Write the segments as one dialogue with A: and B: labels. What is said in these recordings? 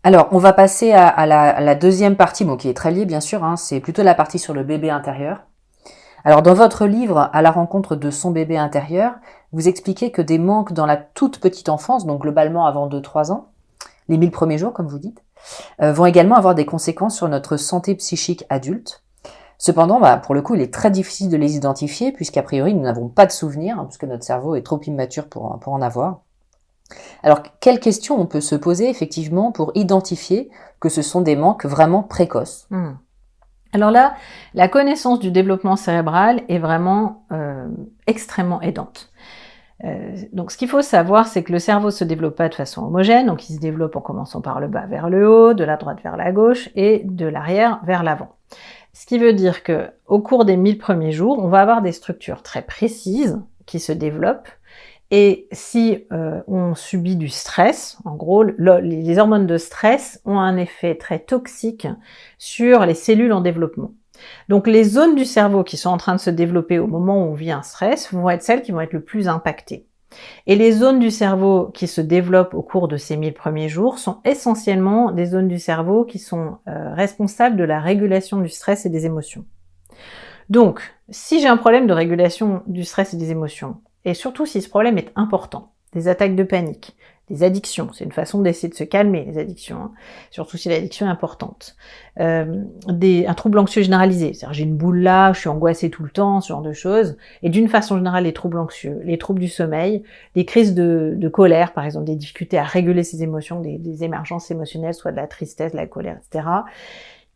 A: Alors, on va passer à la deuxième partie, bon, qui est très liée, bien sûr, hein, c'est plutôt la partie sur le bébé intérieur. Alors, dans votre livre, À la rencontre de son bébé intérieur, vous expliquez que des manques dans la toute petite enfance, donc globalement avant 2-3 ans, les 1000 premiers jours, comme vous dites, vont également avoir des conséquences sur notre santé psychique adulte. Cependant, pour le coup, il est très difficile de les identifier, puisqu'a priori, nous n'avons pas de souvenirs, hein, puisque notre cerveau est trop immature pour en avoir. Alors, quelles questions on peut se poser effectivement pour identifier que ce sont des manques vraiment précoces?
B: Alors là, la connaissance du développement cérébral est vraiment extrêmement aidante. Donc ce qu'il faut savoir, c'est que le cerveau se développe pas de façon homogène, donc il se développe en commençant par le bas vers le haut, de la droite vers la gauche et de l'arrière vers l'avant. Ce qui veut dire que au cours des 1000 premiers jours, on va avoir des structures très précises qui se développent. Et si on subit du stress, en gros, les hormones de stress ont un effet très toxique sur les cellules en développement. Donc les zones du cerveau qui sont en train de se développer au moment où on vit un stress vont être celles qui vont être le plus impactées. Et les zones du cerveau qui se développent au cours de ces 1000 premiers jours sont essentiellement des zones du cerveau qui sont responsables de la régulation du stress et des émotions. Donc, si j'ai un problème de régulation du stress et des émotions, et surtout si ce problème est important, des attaques de panique, des addictions, c'est une façon d'essayer de se calmer, les addictions, hein, surtout si l'addiction est importante, un trouble anxieux généralisé, c'est-à-dire j'ai une boule là, je suis angoissée tout le temps, ce genre de choses, et d'une façon générale les troubles anxieux, les troubles du sommeil, des crises de colère par exemple, des difficultés à réguler ses émotions, des émergences émotionnelles, soit de la tristesse, de la colère, etc.,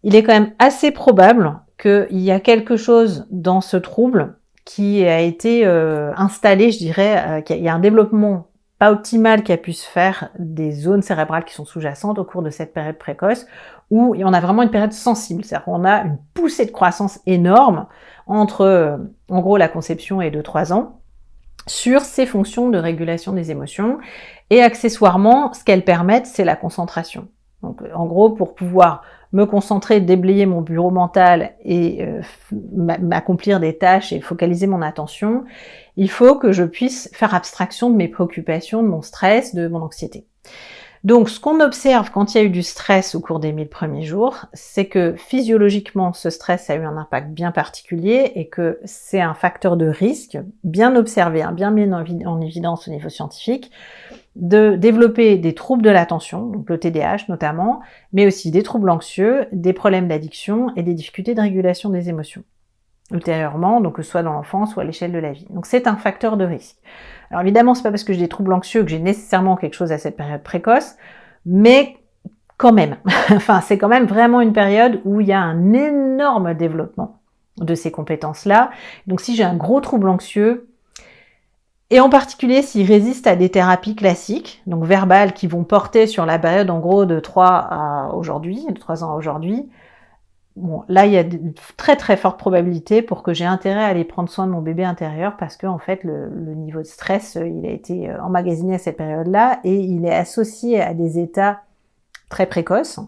B: il est quand même assez probable qu'il y a quelque chose dans ce trouble qui a été installé, je dirais, qu'il y a un développement pas optimal qui a pu se faire des zones cérébrales qui sont sous-jacentes au cours de cette période précoce, où on a vraiment une période sensible, c'est-à-dire qu'on a une poussée de croissance énorme entre, en gros, la conception et 2-3 ans, sur ces fonctions de régulation des émotions, et accessoirement, ce qu'elles permettent, c'est la concentration. Donc, en gros, pour pouvoir me concentrer, déblayer mon bureau mental et m'accomplir des tâches et focaliser mon attention, il faut que je puisse faire abstraction de mes préoccupations, de mon stress, de mon anxiété. Donc, ce qu'on observe quand il y a eu du stress au cours des 1000 premiers jours, c'est que physiologiquement, ce stress a eu un impact bien particulier et que c'est un facteur de risque bien observé, bien mis en évidence au niveau scientifique, de développer des troubles de l'attention, donc le TDAH notamment, mais aussi des troubles anxieux, des problèmes d'addiction et des difficultés de régulation des émotions ultérieurement, donc que ce soit dans l'enfance ou à l'échelle de la vie. Donc c'est un facteur de risque. Alors évidemment, c'est pas parce que j'ai des troubles anxieux que j'ai nécessairement quelque chose à cette période précoce, mais quand même. Enfin, c'est quand même vraiment une période où il y a un énorme développement de ces compétences-là. Donc si j'ai un gros trouble anxieux, et en particulier s'il résiste à des thérapies classiques, donc verbales, qui vont porter sur la période en gros de 3 à aujourd'hui, de 3 ans à aujourd'hui, bon, là, il y a de très très fortes probabilités pour que j'ai intérêt à aller prendre soin de mon bébé intérieur parce que en fait, le niveau de stress, il a été emmagasiné à cette période-là et il est associé à des états très précoces.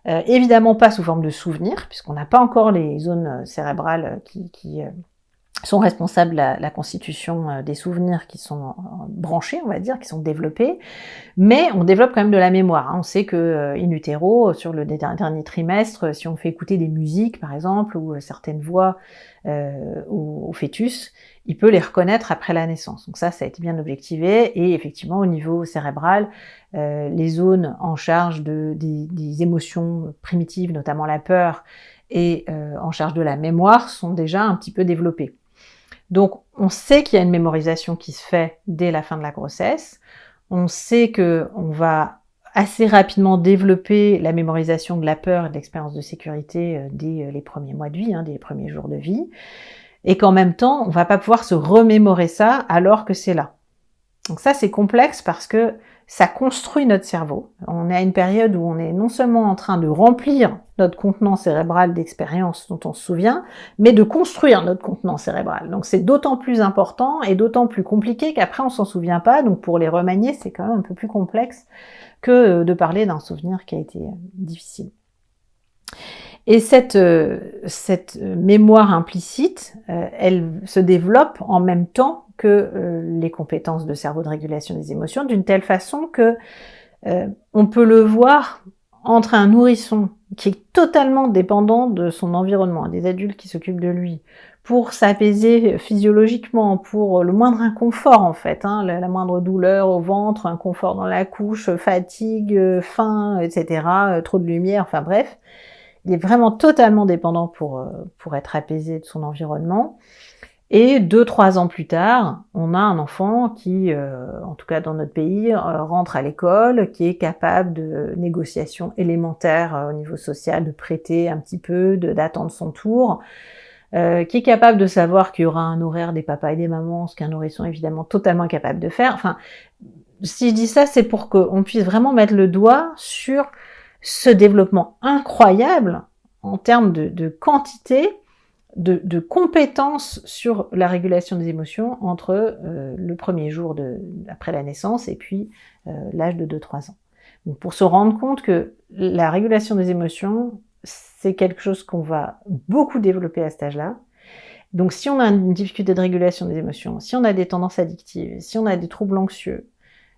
B: Évidemment pas sous forme de souvenirs, puisqu'on n'a pas encore les zones cérébrales qui sont responsables de la constitution des souvenirs qui sont branchés, on va dire, qui sont développés, mais on développe quand même de la mémoire. On sait que in utero, sur le dernier trimestre, si on fait écouter des musiques, par exemple, ou certaines voix au fœtus, il peut les reconnaître après la naissance. Donc ça a été bien objectivé, et effectivement, au niveau cérébral, les zones en charge des émotions primitives, notamment la peur, et en charge de la mémoire, sont déjà un petit peu développées. Donc, on sait qu'il y a une mémorisation qui se fait dès la fin de la grossesse. On sait qu'on va assez rapidement développer la mémorisation de la peur et de l'expérience de sécurité dès les premiers mois de vie, dès les premiers jours de vie. Et qu'en même temps, on va pas pouvoir se remémorer ça alors que c'est là. Donc ça, c'est complexe parce que ça construit notre cerveau. On est à une période où on est non seulement en train de remplir notre contenant cérébral d'expériences dont on se souvient, mais de construire notre contenant cérébral. Donc c'est d'autant plus important et d'autant plus compliqué qu'après on s'en souvient pas. Donc pour les remanier, c'est quand même un peu plus complexe que de parler d'un souvenir qui a été difficile. Et cette mémoire implicite, elle se développe en même temps que les compétences de cerveau de régulation des émotions, d'une telle façon que on peut le voir entre un nourrisson qui est totalement dépendant de son environnement, des adultes qui s'occupent de lui, pour s'apaiser physiologiquement, pour le moindre inconfort en fait, hein, la moindre douleur au ventre, inconfort dans la couche, fatigue, faim, etc., trop de lumière, enfin bref, il est vraiment totalement dépendant pour être apaisé de son environnement. Et 2-3 ans plus tard, on a un enfant qui, en tout cas dans notre pays, rentre à l'école, qui est capable de négociations élémentaires au niveau social, de prêter un petit peu, d'attendre son tour, qui est capable de savoir qu'il y aura un horaire des papas et des mamans, ce qu'un nourrisson est évidemment totalement incapable de faire. Enfin, si je dis ça, c'est pour qu'on puisse vraiment mettre le doigt sur ce développement incroyable en termes de quantité, de compétences sur la régulation des émotions entre le premier jour après la naissance et puis l'âge de 2-3 ans. Donc pour se rendre compte que la régulation des émotions, c'est quelque chose qu'on va beaucoup développer à cet âge-là. Donc si on a une difficulté de régulation des émotions, si on a des tendances addictives, si on a des troubles anxieux,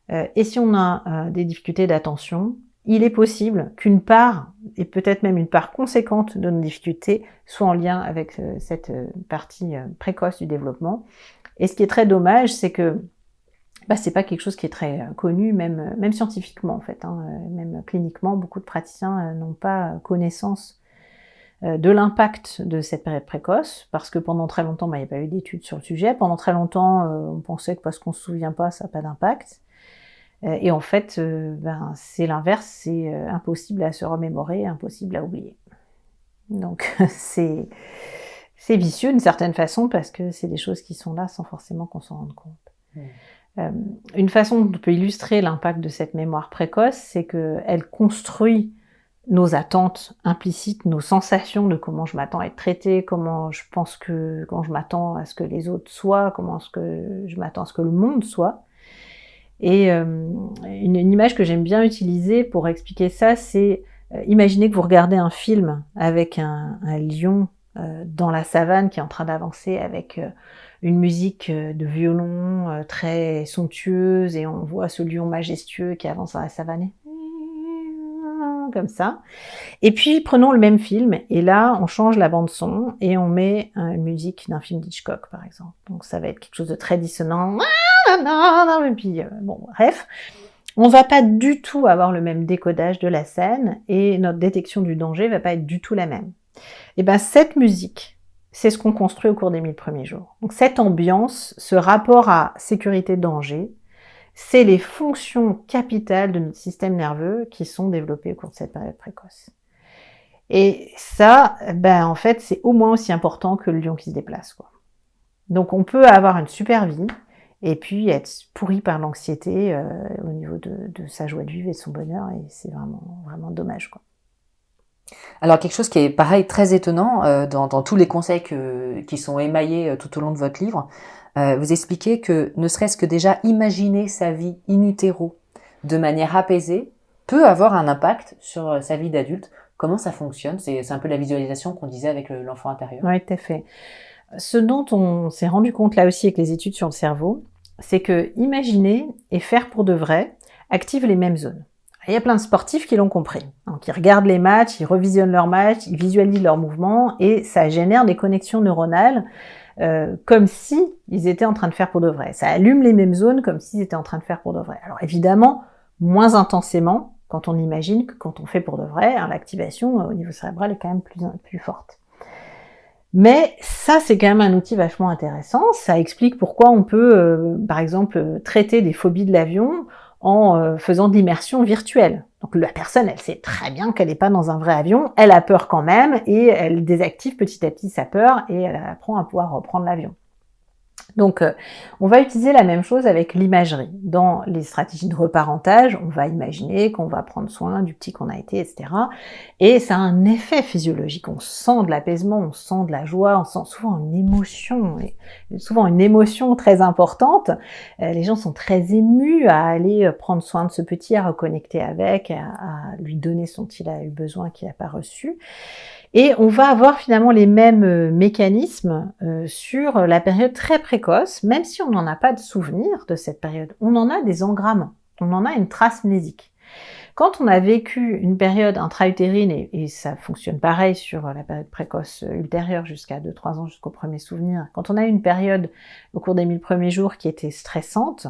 B: et si on a des difficultés d'attention, il est possible qu'une part, et peut-être même une part conséquente de nos difficultés, soit en lien avec cette partie précoce du développement. Et ce qui est très dommage, c'est que c'est pas quelque chose qui est très connu, même scientifiquement en fait, hein, même cliniquement, beaucoup de praticiens n'ont pas connaissance de l'impact de cette période précoce, parce que pendant très longtemps, il n'y a pas eu d'études sur le sujet. Pendant très longtemps, on pensait que parce qu'on se souvient pas, ça n'a pas d'impact. Et en fait, c'est l'inverse, c'est impossible à se remémorer, impossible à oublier. Donc c'est vicieux d'une certaine façon, parce que c'est des choses qui sont là sans forcément qu'on s'en rende compte. Une façon dont on peut illustrer l'impact de cette mémoire précoce, c'est qu'elle construit nos attentes implicites, nos sensations de comment je m'attends à être traitée, comment je pense que quand je m'attends à ce que les autres soient, comment est-ce que je m'attends à ce que le monde soit. Et une image que j'aime bien utiliser pour expliquer ça, c'est imaginez que vous regardez un film avec un lion dans la savane qui est en train d'avancer avec une musique de violon très somptueuse, et on voit ce lion majestueux qui avance dans la savane comme ça. Et puis prenons le même film, et là on change la bande son et on met une musique d'un film d'Hitchcock par exemple. Donc ça va être quelque chose de très dissonant. Et puis bon, bref, on va pas du tout avoir le même décodage de la scène, et notre détection du danger va pas être du tout la même. Et ben cette musique, c'est ce qu'on construit au cours des 1000 premiers jours. Donc cette ambiance, ce rapport à sécurité-danger, c'est les fonctions capitales de notre système nerveux qui sont développées au cours de cette période précoce. Et ça, en fait, c'est au moins aussi important que le lion qui se déplace, quoi. Donc on peut avoir une super vie et puis être pourri par l'anxiété au niveau de sa joie de vivre et de son bonheur, et c'est vraiment, vraiment dommage, quoi.
A: Alors quelque chose qui est pareil, très étonnant dans tous les conseils qui sont émaillés tout au long de votre livre, vous expliquez que ne serait-ce que déjà imaginer sa vie in utero de manière apaisée peut avoir un impact sur sa vie d'adulte. Comment ça fonctionne ? C'est un peu la visualisation qu'on disait avec l'enfant intérieur.
B: Oui, tout à fait. Ce dont on s'est rendu compte là aussi avec les études sur le cerveau, c'est que imaginer et faire pour de vrai active les mêmes zones. Il y a plein de sportifs qui l'ont compris. Donc ils regardent les matchs, ils revisionnent leurs matchs, ils visualisent leurs mouvements, et ça génère des connexions neuronales comme si ils étaient en train de faire pour de vrai. Ça allume les mêmes zones comme s'ils étaient en train de faire pour de vrai. Alors évidemment, moins intensément quand on imagine que quand on fait pour de vrai, l'activation au niveau cérébral est quand même plus forte. Mais ça, c'est quand même un outil vachement intéressant. Ça explique pourquoi on peut, par exemple, traiter des phobies de l'avion en faisant de l'immersion virtuelle. Donc la personne, elle sait très bien qu'elle n'est pas dans un vrai avion, elle a peur quand même, et elle désactive petit à petit sa peur, et elle apprend à pouvoir reprendre l'avion. Donc on va utiliser la même chose avec l'imagerie. Dans les stratégies de reparentage, on va imaginer qu'on va prendre soin du petit qu'on a été, etc. Et ça a un effet physiologique. On sent de l'apaisement, on sent de la joie, on sent souvent une émotion très importante. Les gens sont très émus à aller prendre soin de ce petit, à reconnecter avec, à lui donner ce dont il a eu besoin qu'il n'a pas reçu. Et on va avoir finalement les mêmes mécanismes sur la période très précoce, même si on n'en a pas de souvenir de cette période. On en a des engrammes, on en a une trace mnésique. Quand on a vécu une période intra-utérine, et ça fonctionne pareil sur la période précoce ultérieure jusqu'à 2-3 ans, jusqu'au premier souvenir, quand on a eu une période au cours des 1000 premiers jours qui était stressante,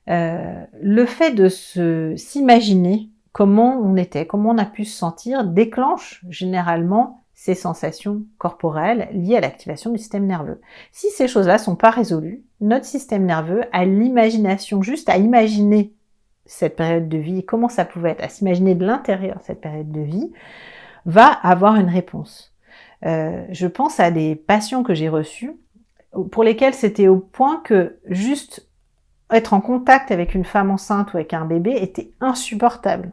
B: le fait de s'imaginer comment on était, comment on a pu se sentir, déclenche généralement ces sensations corporelles liées à l'activation du système nerveux. Si ces choses-là sont pas résolues, notre système nerveux a l'imagination, juste à imaginer cette période de vie, comment ça pouvait être, à s'imaginer de l'intérieur cette période de vie, va avoir une réponse. Je pense à des patients que j'ai reçus, pour lesquels c'était au point que juste être en contact avec une femme enceinte ou avec un bébé était insupportable.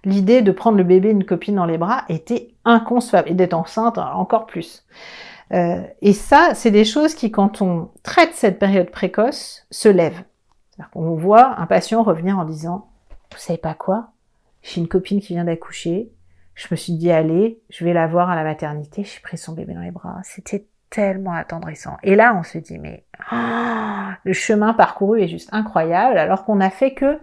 B: L'idée de prendre le bébé, une copine dans les bras, était inconcevable. Et d'être enceinte, encore plus. Et ça, c'est des choses qui, quand on traite cette période précoce, se lèvent. C'est-à-dire qu'on voit un patient revenir en disant « Vous savez pas quoi? J'ai une copine qui vient d'accoucher. Je me suis dit, allez, je vais la voir à la maternité. J'ai pris son bébé dans les bras. C'était tellement attendrissant. » Et là, on se dit « Mais le chemin parcouru est juste incroyable. » Alors qu'on n'a fait que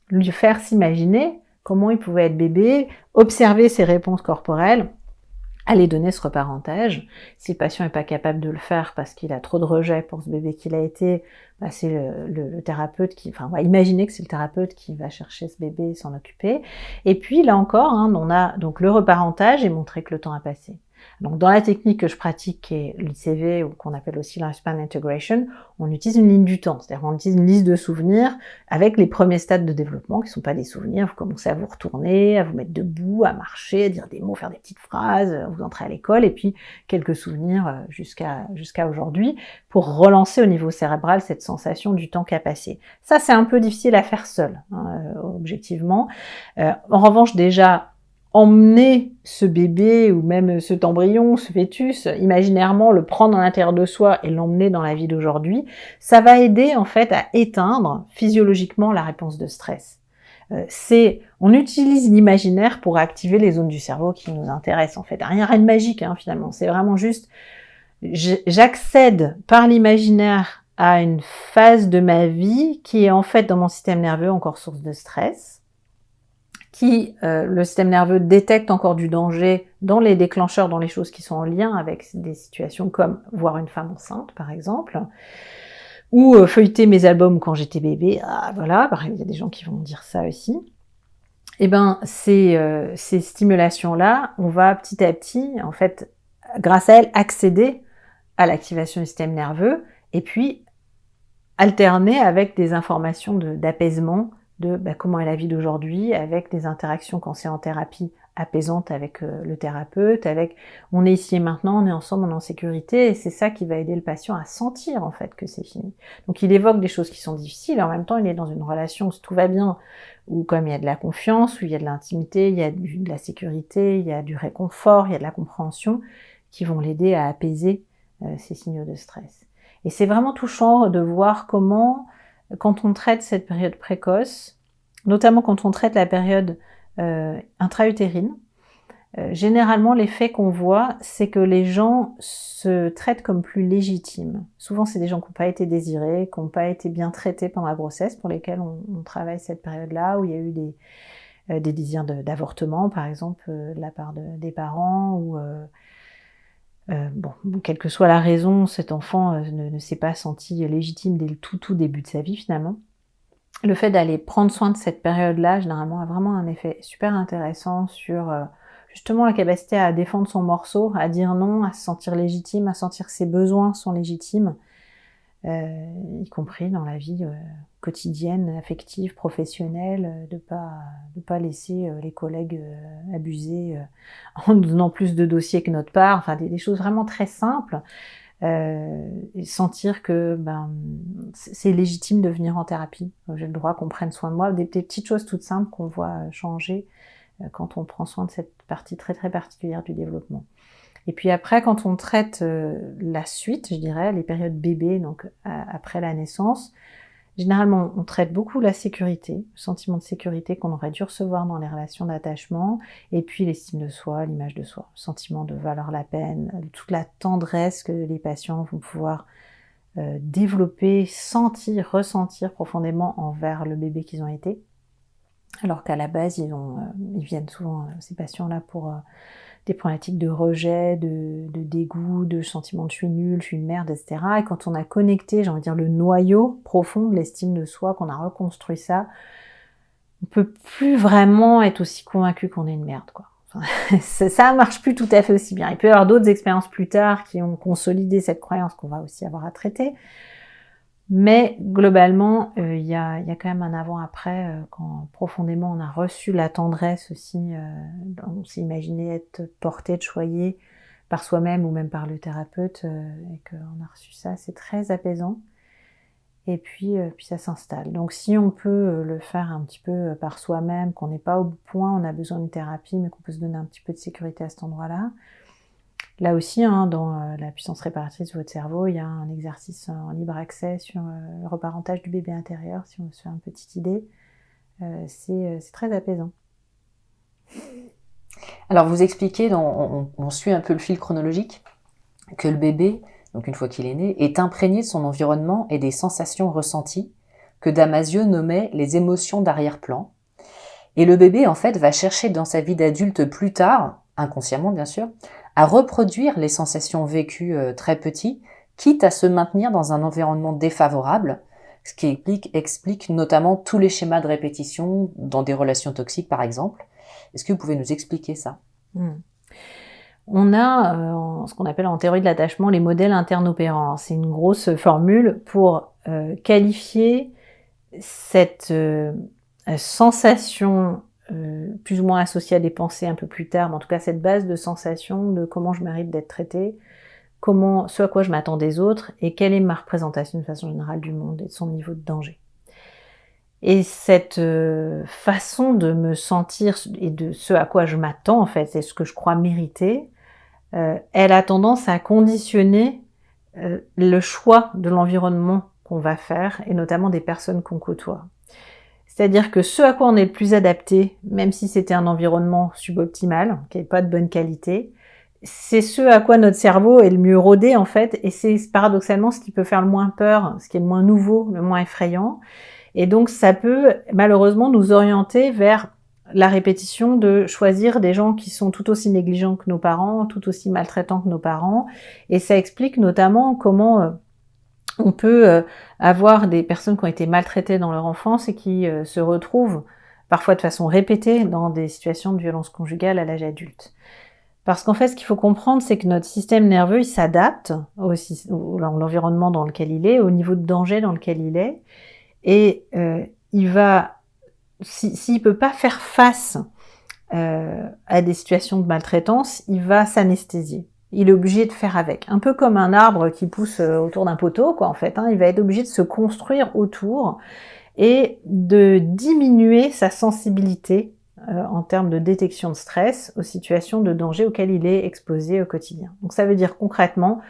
B: lui faire s'imaginer comment il pouvait être bébé, observer ses réponses corporelles, aller donner ce reparentage. Si le patient n'est pas capable de le faire parce qu'il a trop de rejet pour ce bébé qu'il a été, bah c'est le thérapeute qui, enfin, on va imaginer que c'est le thérapeute qui va chercher ce bébé et s'en occuper. Et puis là encore, on a donc le reparentage et montrer que le temps a passé. Donc dans la technique que je pratique, qui est l'ICV, ou qu'on appelle aussi Lifespan Integration, on utilise une ligne du temps, c'est-à-dire qu'on utilise une liste de souvenirs avec les premiers stades de développement, qui ne sont pas des souvenirs. Vous commencez à vous retourner, à vous mettre debout, à marcher, à dire des mots, faire des petites phrases, vous entrez à l'école, et puis quelques souvenirs jusqu'à aujourd'hui, pour relancer au niveau cérébral cette sensation du temps qui a passé. Ça, c'est un peu difficile à faire seul, objectivement. En revanche, déjà, emmener ce bébé ou même cet embryon, ce fœtus, imaginairement le prendre à l'intérieur de soi et l'emmener dans la vie d'aujourd'hui, ça va aider en fait à éteindre physiologiquement la réponse de stress. On utilise l'imaginaire pour activer les zones du cerveau qui nous intéressent en fait. Rien de magique finalement, c'est vraiment juste j'accède par l'imaginaire à une phase de ma vie qui est en fait dans mon système nerveux encore source de stress, qui, le système nerveux détecte encore du danger dans les déclencheurs, dans les choses qui sont en lien avec des situations comme voir une femme enceinte, par exemple, ou feuilleter mes albums quand j'étais bébé, voilà, il y a des gens qui vont dire ça aussi. Et ben, ces stimulations-là, on va petit à petit, en fait, grâce à elles, accéder à l'activation du système nerveux, et puis alterner avec des informations d'apaisement, de comment est la vie d'aujourd'hui, avec des interactions quand c'est en thérapie apaisantes avec le thérapeute, avec on est ici et maintenant, on est ensemble, on est en sécurité, et c'est ça qui va aider le patient à sentir en fait que c'est fini. Donc il évoque des choses qui sont difficiles, et en même temps il est dans une relation où tout va bien, où comme il y a de la confiance, où il y a de l'intimité, il y a de la sécurité, il y a du réconfort, il y a de la compréhension, qui vont l'aider à apaiser ces signaux de stress. Et c'est vraiment touchant de voir comment, quand on traite cette période précoce, notamment quand on traite la période intra-utérine, généralement l'effet qu'on voit, c'est que les gens se traitent comme plus légitimes. Souvent c'est des gens qui n'ont pas été désirés, qui n'ont pas été bien traités pendant la grossesse, pour lesquels on travaille cette période-là, où il y a eu des désirs d'avortement, par exemple, de la part des parents, ou quelle que soit la raison, cet enfant ne s'est pas senti légitime dès le tout début de sa vie finalement. Le fait d'aller prendre soin de cette période-là, généralement, a vraiment un effet super intéressant sur justement la capacité à défendre son morceau, à dire non, à se sentir légitime, à sentir que ses besoins sont légitimes, y compris dans la vie quotidienne, affective, professionnelle, de pas laisser les collègues abuser en nous donnant plus de dossiers que notre part, enfin des choses vraiment très simples, et sentir que c'est légitime de venir en thérapie. J'ai le droit qu'on prenne soin de moi, des petites choses toutes simples qu'on voit changer quand on prend soin de cette partie très très particulière du développement. Et puis après, quand on traite la suite, je dirais, les périodes bébés, donc après la naissance, généralement, on traite beaucoup la sécurité, le sentiment de sécurité qu'on aurait dû recevoir dans les relations d'attachement, et puis l'estime de soi, l'image de soi, le sentiment de valoir la peine, toute la tendresse que les patients vont pouvoir développer, sentir, ressentir profondément envers le bébé qu'ils ont été. alors qu'à la base, ils viennent souvent, ces patients-là, pour des problématiques de rejet, de dégoût, de sentiment de je suis nul, je suis une merde, etc. Et quand on a connecté, j'ai envie de dire, le noyau profond de l'estime de soi, qu'on a reconstruit ça, on peut plus vraiment être aussi convaincu qu'on est une merde, quoi. Enfin, ça marche plus tout à fait aussi bien. Il peut y avoir d'autres expériences plus tard qui ont consolidé cette croyance qu'on va aussi avoir à traiter. Mais globalement, il y a quand même un avant-après, quand profondément on a reçu la tendresse aussi, on s'est imaginé être porté, choyé par soi-même ou même par le thérapeute, et qu'on a reçu ça, c'est très apaisant. Et puis ça s'installe. Donc si on peut le faire un petit peu par soi-même, qu'on n'est pas au point, on a besoin d'une thérapie, mais qu'on peut se donner un petit peu de sécurité à cet endroit-là. Là aussi, dans la puissance réparatrice de votre cerveau, il y a un exercice en libre accès sur le reparentage du bébé intérieur, si on veut se faire une petite idée. C'est très apaisant.
A: Alors vous expliquez, on suit un peu le fil chronologique, que le bébé, donc une fois qu'il est né, est imprégné de son environnement et des sensations ressenties, que Damasio nommait les émotions d'arrière-plan. Et le bébé, en fait, va chercher dans sa vie d'adulte plus tard, inconsciemment bien sûr, à reproduire les sensations vécues très petit, quitte à se maintenir dans un environnement défavorable, ce qui explique notamment tous les schémas de répétition dans des relations toxiques par exemple. Est-ce que vous pouvez nous expliquer ça?
B: On a ce qu'on appelle en théorie de l'attachement les modèles internes-opérants. C'est une grosse formule pour qualifier cette sensation plus ou moins associée à des pensées un peu plus tard, mais en tout cas cette base de sensation de comment je mérite d'être traité, ce à quoi je m'attends des autres, et quelle est ma représentation de façon générale du monde et de son niveau de danger. Et cette façon de me sentir et de ce à quoi je m'attends, en fait, c'est ce que je crois mériter, elle a tendance à conditionner le choix de l'environnement qu'on va faire, et notamment des personnes qu'on côtoie. C'est-à-dire que ce à quoi on est le plus adapté, même si c'était un environnement suboptimal, qui n'est pas de bonne qualité, c'est ce à quoi notre cerveau est le mieux rodé, en fait, et c'est paradoxalement ce qui peut faire le moins peur, ce qui est le moins nouveau, le moins effrayant. Et donc ça peut malheureusement nous orienter vers la répétition de choisir des gens qui sont tout aussi négligents que nos parents, tout aussi maltraitants que nos parents. Et ça explique notamment comment on peut avoir des personnes qui ont été maltraitées dans leur enfance et qui se retrouvent parfois de façon répétée dans des situations de violence conjugale à l'âge adulte. Parce qu'en fait, ce qu'il faut comprendre, c'est que notre système nerveux, il s'adapte à l'environnement dans lequel il est, au niveau de danger dans lequel il est. Et il va, s'il peut pas faire face à des situations de maltraitance, il va s'anesthésier. Il est obligé de faire avec. Un peu comme un arbre qui pousse autour d'un poteau, quoi, en fait. Il va être obligé de se construire autour et de diminuer sa sensibilité en termes de détection de stress aux situations de danger auxquelles il est exposé au quotidien. Donc ça veut dire concrètement,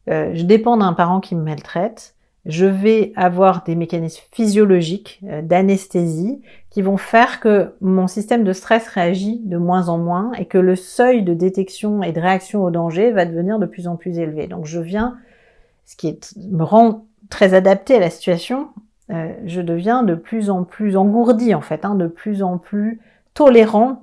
B: je dépends d'un parent qui me maltraite, je vais avoir des mécanismes physiologiques d'anesthésie qui vont faire que mon système de stress réagit de moins en moins et que le seuil de détection et de réaction au danger va devenir de plus en plus élevé. Donc ce qui me rend très adapté à la situation, je deviens de plus en plus engourdi en fait, de plus en plus tolérant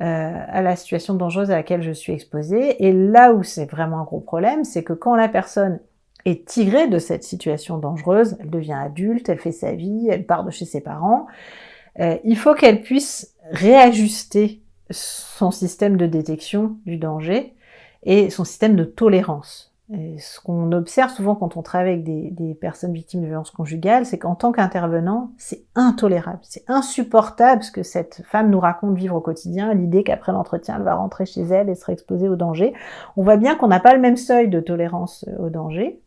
B: à la situation dangereuse à laquelle je suis exposée. Et là où c'est vraiment un gros problème, c'est que quand la personne est tirée de cette situation dangereuse, elle devient adulte, elle fait sa vie, elle part de chez ses parents, il faut qu'elle puisse réajuster son système de détection du danger et son système de tolérance. Et ce qu'on observe souvent quand on travaille avec des personnes victimes de violences conjugales, c'est qu'en tant qu'intervenant, c'est intolérable, c'est insupportable ce que cette femme nous raconte vivre au quotidien, l'idée qu'après l'entretien, elle va rentrer chez elle et sera exposée au danger. On voit bien qu'on n'a pas le même seuil de tolérance au danger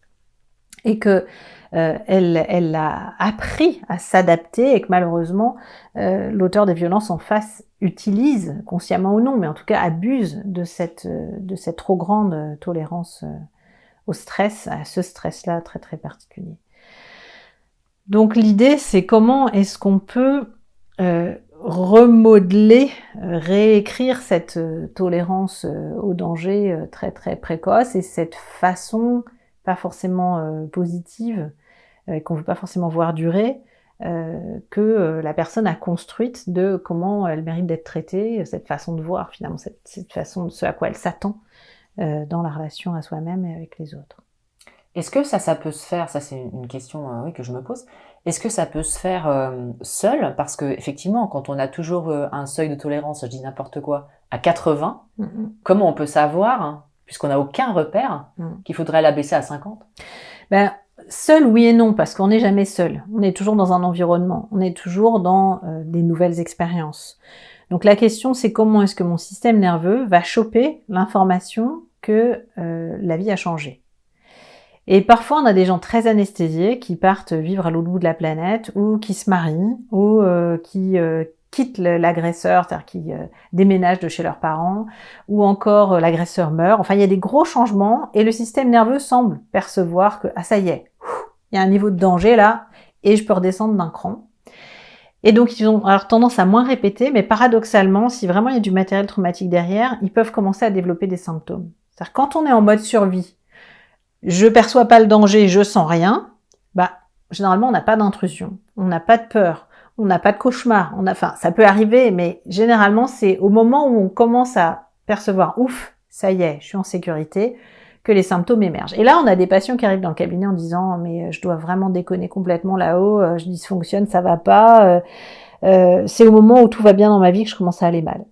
B: et que elle a appris à s'adapter et que malheureusement l'auteur des violences en face utilise, consciemment ou non, mais en tout cas abuse de cette trop grande tolérance au stress, à ce stress-là très très particulier. Donc l'idée, c'est comment est-ce qu'on peut remodeler, réécrire cette tolérance au danger très très précoce et cette façon pas forcément positive, qu'on ne veut pas forcément voir durer, que la personne a construite de comment elle mérite d'être traitée, cette façon de voir finalement, cette façon de ce à quoi elle s'attend dans la relation à soi-même et avec les autres.
A: Est-ce que ça peut se faire, ça c'est une question oui, que je me pose, est-ce que ça peut se faire seul? Parce que effectivement, quand on a toujours un seuil de tolérance, je dis n'importe quoi, à 80, comment on peut savoir, hein, puisqu'on n'a aucun repère, qu'il faudrait l'abaisser à 50?
B: Ben, seul, oui et non, parce qu'on n'est jamais seul. On est toujours dans un environnement, on est toujours dans des nouvelles expériences. Donc la question, c'est comment est-ce que mon système nerveux va choper l'information que la vie a changé. Et parfois, on a des gens très anesthésiés qui partent vivre à l'autre bout de la planète, ou qui se marient, ou qui quittent l'agresseur, c'est-à-dire qui déménagent de chez leurs parents, ou encore l'agresseur meurt. Enfin, il y a des gros changements, et le système nerveux semble percevoir que « ah ça y est, il y a un niveau de danger là, et je peux redescendre d'un cran ». Et donc, ils ont alors tendance à moins répéter, mais paradoxalement, si vraiment il y a du matériel traumatique derrière, ils peuvent commencer à développer des symptômes. C'est-à-dire quand on est en mode survie, je perçois pas le danger, je sens rien, bah, généralement, on n'a pas d'intrusion, on n'a pas de peur, on n'a pas de cauchemar, enfin, ça peut arriver, mais généralement, c'est au moment où on commence à percevoir, ouf, ça y est, je suis en sécurité, que les symptômes émergent. Et là, on a des patients qui arrivent dans le cabinet en disant, mais je dois vraiment déconner complètement là-haut, je dysfonctionne, ça va pas, c'est au moment où tout va bien dans ma vie que je commence à aller mal.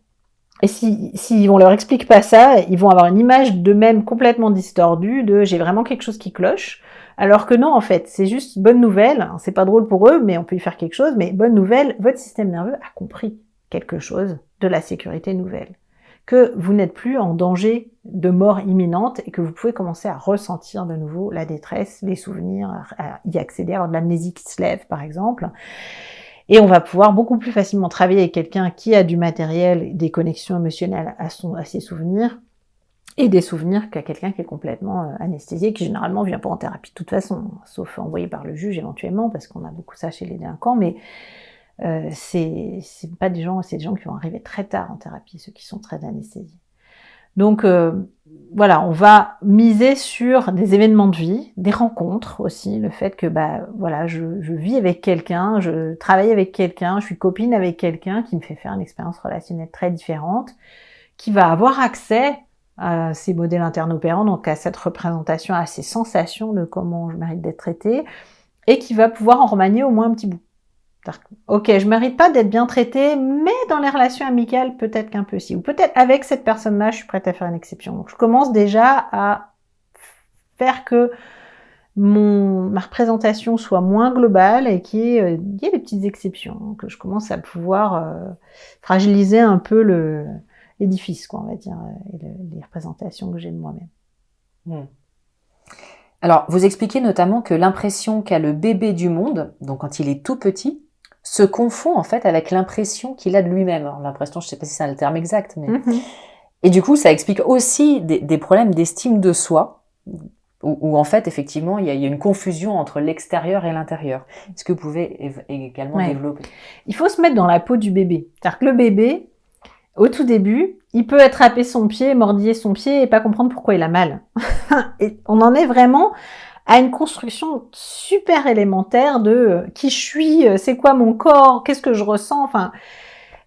B: Et si on leur explique pas ça, ils vont avoir une image d'eux-mêmes complètement distordue de j'ai vraiment quelque chose qui cloche, alors que non, en fait, c'est juste bonne nouvelle, c'est pas drôle pour eux, mais on peut y faire quelque chose, mais bonne nouvelle, votre système nerveux a compris quelque chose de la sécurité nouvelle. Que vous n'êtes plus en danger de mort imminente et que vous pouvez commencer à ressentir de nouveau la détresse, les souvenirs, à y accéder, avoir de l'amnésie qui se lève, par exemple. Et on va pouvoir beaucoup plus facilement travailler avec quelqu'un qui a du matériel, des connexions émotionnelles à ses souvenirs, et des souvenirs qu'à quelqu'un qui est complètement anesthésié, qui généralement vient pas en thérapie de toute façon, sauf envoyé par le juge éventuellement, parce qu'on a beaucoup ça chez les délinquants, mais c'est pas des gens, c'est des gens qui vont arriver très tard en thérapie, ceux qui sont très anesthésiés. Donc voilà, on va miser sur des événements de vie, des rencontres aussi, le fait que voilà, je vis avec quelqu'un, je travaille avec quelqu'un, je suis copine avec quelqu'un qui me fait faire une expérience relationnelle très différente, qui va avoir accès à ces modèles internes-opérants, donc à cette représentation, à ces sensations de comment je mérite d'être traitée, et qui va pouvoir en remanier au moins un petit bout. Ok, je mérite pas d'être bien traitée, mais dans les relations amicales, peut-être qu'un peu si. Ou peut-être avec cette personne-là, je suis prête à faire une exception. Donc je commence déjà à faire que ma représentation soit moins globale et qu'il y ait des petites exceptions, que je commence à pouvoir fragiliser un peu l'édifice, quoi, on va dire, et les représentations que j'ai de moi-même.
A: Alors, vous expliquez notamment que l'impression qu'a le bébé du monde, donc quand il est tout petit, se confond en fait avec l'impression qu'il a de lui-même. Alors, l'impression, je ne sais pas si c'est le terme exact, mais... Et du coup, ça explique aussi des problèmes d'estime de soi, où en fait, effectivement, il y a une confusion entre l'extérieur et l'intérieur. Est-ce que vous pouvez également développer? Il
B: faut se mettre dans la peau du bébé. C'est-à-dire que le bébé, au tout début, il peut attraper son pied, mordiller son pied et pas comprendre pourquoi il a mal. Et on en est vraiment à une construction super élémentaire de qui je suis, c'est quoi mon corps, qu'est-ce que je ressens, enfin...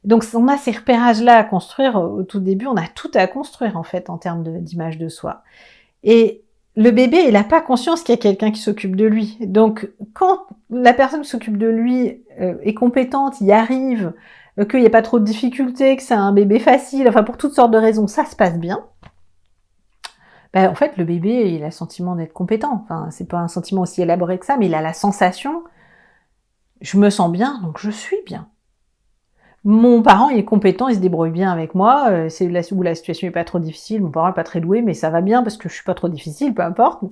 B: Donc on a ces repérages-là à construire au tout début, on a tout à construire en fait en termes d'image de soi. Et le bébé, il n'a pas conscience qu'il y a quelqu'un qui s'occupe de lui. Donc quand la personne qui s'occupe de lui est compétente, y arrive, qu'il n'y a pas trop de difficultés, que c'est un bébé facile, enfin pour toutes sortes de raisons, ça se passe bien. En fait, le bébé, il a le sentiment d'être compétent. Enfin, c'est pas un sentiment aussi élaboré que ça, mais il a la sensation, je me sens bien, donc je suis bien. Mon parent, il est compétent, il se débrouille bien avec moi, c'est là où la situation est pas trop difficile, mon parent est pas très doué, mais ça va bien parce que je suis pas trop difficile, peu importe.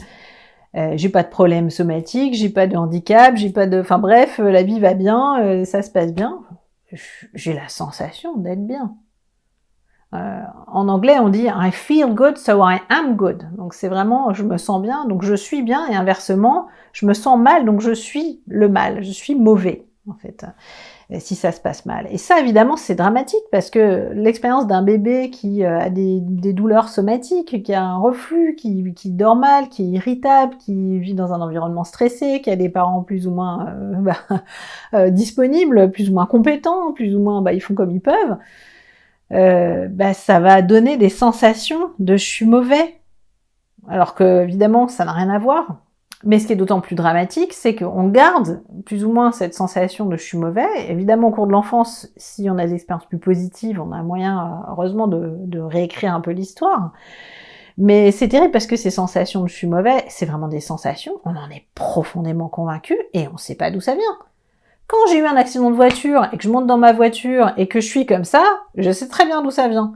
B: J'ai pas de problème somatique, j'ai pas de handicap, j'ai pas de... Enfin bref, la vie va bien, ça se passe bien. J'ai la sensation d'être bien. En anglais, on dit « I feel good, so I am good ». Donc c'est vraiment « je me sens bien, donc je suis bien » et inversement, « je me sens mal, donc je suis le mal, je suis mauvais » en fait. si ça se passe mal. Et ça, évidemment, c'est dramatique parce que l'expérience d'un bébé qui a des douleurs somatiques, qui a un reflux, qui dort mal, qui est irritable, qui vit dans un environnement stressé, qui a des parents plus ou moins disponibles, plus ou moins compétents, plus ou moins ils font comme ils peuvent, ça va donner des sensations de « je suis mauvais ». Alors que, évidemment, ça n'a rien à voir. Mais ce qui est d'autant plus dramatique, c'est qu'on garde plus ou moins cette sensation de « je suis mauvais ». Évidemment, au cours de l'enfance, si on a des expériences plus positives, on a un moyen, heureusement, de réécrire un peu l'histoire. Mais c'est terrible parce que ces sensations de « je suis mauvais », c'est vraiment des sensations, on en est profondément convaincu et on ne sait pas d'où ça vient. Quand j'ai eu un accident de voiture et que je monte dans ma voiture et que je suis comme ça, je sais très bien d'où ça vient.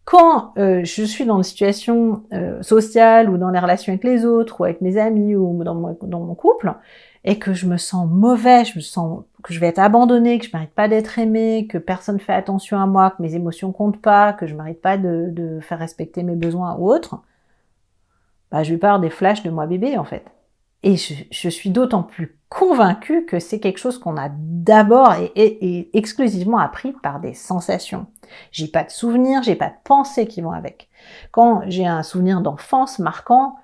B: Quand je suis dans une situation sociale ou dans les relations avec les autres ou avec mes amis ou dans mon couple et que je me sens mauvais, je me sens que je vais être abandonnée, que je mérite pas d'être aimée, que personne fait attention à moi, que mes émotions comptent pas, que je mérite pas de faire respecter mes besoins ou autres, je vais pas avoir des flashs de moi bébé en fait. Et je suis d'autant plus convaincue que c'est quelque chose qu'on a d'abord et exclusivement appris par des sensations. J'ai pas de souvenirs, j'ai pas de pensées qui vont avec. Quand j'ai un souvenir d'enfance marquant,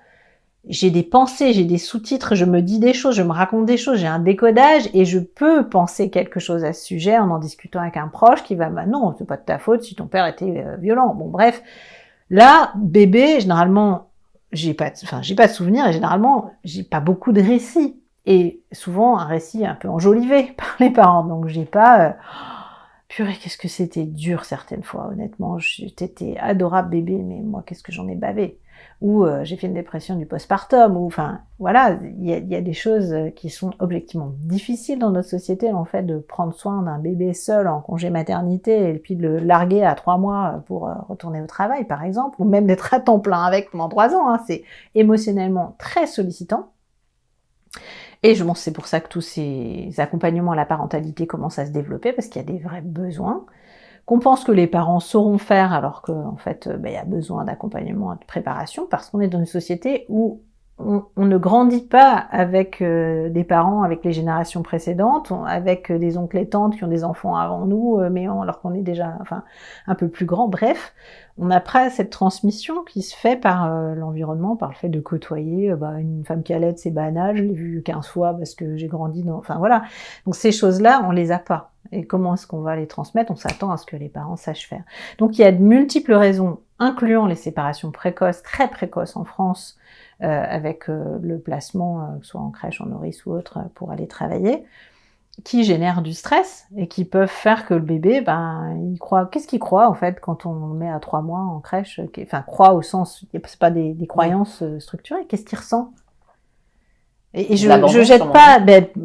B: j'ai des pensées, j'ai des sous-titres, je me dis des choses, je me raconte des choses, j'ai un décodage et je peux penser quelque chose à ce sujet en discutant avec un proche qui va non, c'est pas de ta faute si ton père était violent. Bon bref, là bébé, généralement j'ai pas de souvenirs et généralement j'ai pas beaucoup de récits et souvent un récit un peu enjolivé par les parents, donc j'ai pas purée, qu'est-ce que c'était dur certaines fois, honnêtement. T'étais adorable bébé, mais moi, qu'est-ce que j'en ai bavé. Ou j'ai fait une dépression du postpartum, ou enfin, voilà, il y a des choses qui sont objectivement difficiles dans notre société, en fait, de prendre soin d'un bébé seul en congé maternité, et puis de le larguer à 3 mois pour retourner au travail, par exemple, ou même d'être à temps plein avec pendant 3 ans, hein. C'est émotionnellement très sollicitant. Et c'est pour ça que tous ces accompagnements à la parentalité commencent à se développer, parce qu'il y a des vrais besoins, qu'on pense que les parents sauront faire, alors qu'en fait, il y a besoin d'accompagnement et de préparation, parce qu'on est dans une société où on ne grandit pas avec des parents, avec les générations précédentes, avec des oncles et tantes qui ont des enfants avant nous, alors qu'on est déjà un peu plus grand. Bref, on n'a pas cette transmission qui se fait par l'environnement, par le fait de côtoyer une femme qui allait, c'est banal, je l'ai vue 15 fois parce que j'ai grandi dans... Enfin voilà, donc ces choses-là, on les a pas. Et comment est-ce qu'on va les transmettre? On s'attend à ce que les parents sachent faire. Donc il y a de multiples raisons, incluant les séparations précoces, très précoces en France, avec le placement, soit en crèche, en nourrice ou autre, pour aller travailler, qui génèrent du stress et qui peuvent faire que le bébé, il croit. Qu'est-ce qu'il croit en fait quand on le met à 3 mois en crèche? Enfin, croit au sens, c'est pas des croyances structurées. Qu'est-ce qu'il ressent? Et je jette pas,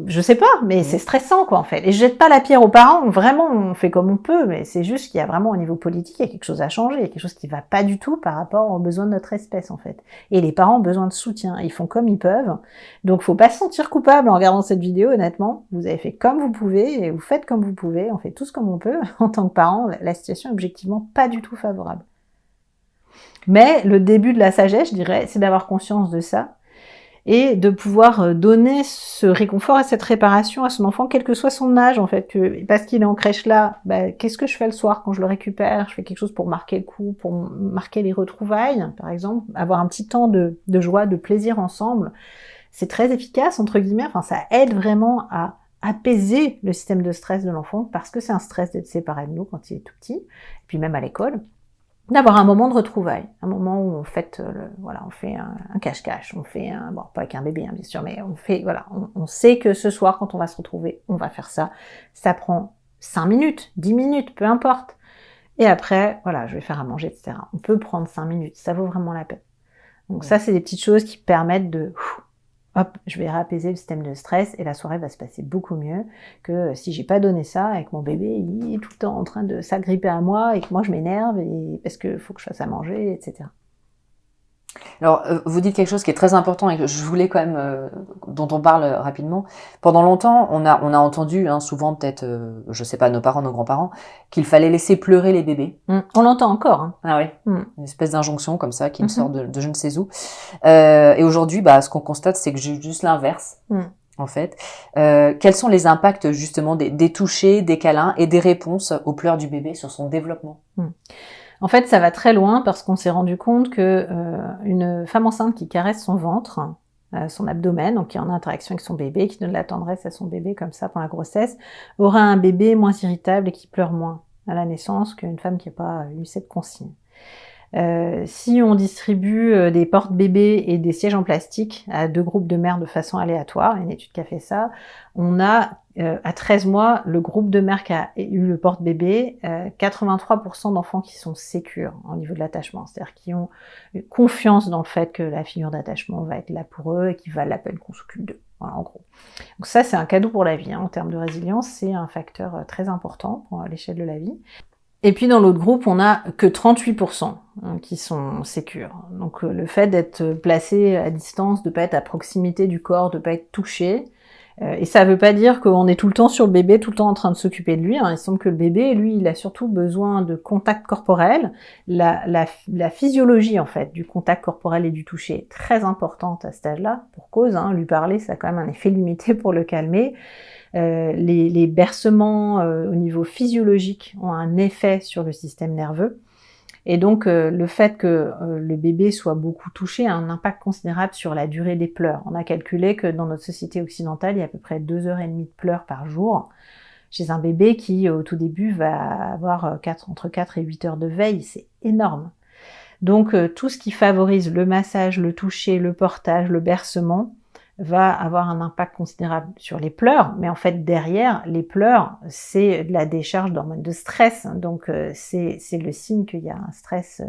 B: je sais pas, mais c'est stressant quoi en fait. Et je jette pas la pierre aux parents, vraiment on fait comme on peut, mais c'est juste qu'il y a vraiment au niveau politique, il y a quelque chose à changer, il y a quelque chose qui va pas du tout par rapport aux besoins de notre espèce en fait. Et les parents ont besoin de soutien, ils font comme ils peuvent, donc faut pas se sentir coupable en regardant cette vidéo honnêtement, vous avez fait comme vous pouvez, et vous faites comme vous pouvez, on fait tous comme on peut, en tant que parents, la situation est objectivement pas du tout favorable. Mais le début de la sagesse, je dirais, c'est d'avoir conscience de ça, et de pouvoir donner ce réconfort et cette réparation à son enfant, quel que soit son âge, en fait, parce qu'il est en crèche là, qu'est-ce que je fais le soir quand je le récupère? Je fais quelque chose pour marquer le coup, pour marquer les retrouvailles, par exemple, avoir un petit temps de joie, de plaisir ensemble. C'est très efficace, entre guillemets, ça aide vraiment à apaiser le système de stress de l'enfant, parce que c'est un stress d'être séparé de nous quand il est tout petit, et puis même à l'école. D'avoir un moment de retrouvailles, un moment où on fait on fait un cache-cache, on fait pas avec un bébé bien sûr, mais on fait on sait que ce soir quand on va se retrouver, on va faire ça. Ça prend 5 minutes, 10 minutes, peu importe. Et après, je vais faire à manger, etc. On peut prendre 5 minutes, ça vaut vraiment la peine. Donc ça, c'est des petites choses qui permettent de je vais apaiser le système de stress et la soirée va se passer beaucoup mieux que si j'ai pas donné ça et que mon bébé il est tout le temps en train de s'agripper à moi et que moi je m'énerve parce que faut que je fasse à manger, etc.
A: Alors, vous dites quelque chose qui est très important et que je voulais quand même, dont on parle rapidement. Pendant longtemps, on a entendu, souvent peut-être, je sais pas, nos parents, nos grands-parents, qu'il fallait laisser pleurer les bébés.
B: On l'entend encore. Hein.
A: Ah oui, une espèce d'injonction comme ça qui me sort de je ne sais où. Et aujourd'hui, ce qu'on constate, c'est que j'ai juste l'inverse. en fait. Quels sont les impacts justement des touchers, des câlins et des réponses aux pleurs du bébé sur son développement?
B: En fait, ça va très loin parce qu'on s'est rendu compte que une femme enceinte qui caresse son ventre, son abdomen, donc qui est en interaction avec son bébé, qui donne de la tendresse à son bébé comme ça pendant la grossesse, aura un bébé moins irritable et qui pleure moins à la naissance qu'une femme qui n'a pas eu cette consigne. Si on distribue des porte-bébés et des sièges en plastique à 2 groupes de mères de façon aléatoire, une étude qui a fait ça, on a à 13 mois, le groupe de mères qui a eu le porte-bébé, 83% d'enfants qui sont sécures au niveau de l'attachement, c'est-à-dire qui ont confiance dans le fait que la figure d'attachement va être là pour eux et qu'il valent la peine qu'on s'occupe d'eux. Voilà, en gros. Donc ça, c'est un cadeau pour la vie. En termes de résilience, c'est un facteur très important pour l'échelle de la vie. Et puis dans l'autre groupe, on n'a que 38% qui sont sécures. Donc le fait d'être placé à distance, de pas être à proximité du corps, de pas être touché, et ça veut pas dire qu'on est tout le temps sur le bébé, tout le temps en train de s'occuper de lui. Il semble que le bébé, lui, il a surtout besoin de contact corporel. La physiologie, en fait, du contact corporel et du toucher est très importante à cet âge-là, pour cause. Lui parler, ça a quand même un effet limité pour le calmer. Les bercements au niveau physiologique ont un effet sur le système nerveux. Et donc, le fait que le bébé soit beaucoup touché a un impact considérable sur la durée des pleurs. On a calculé que dans notre société occidentale, il y a à peu près 2h30 de pleurs par jour chez un bébé qui, au tout début, va avoir entre 4 et 8 heures de veille. C'est énorme. Donc, tout ce qui favorise le massage, le toucher, le portage, le bercement, va avoir un impact considérable sur les pleurs, mais en fait derrière les pleurs, c'est de la décharge d'hormones de stress, donc c'est le signe qu'il y a un stress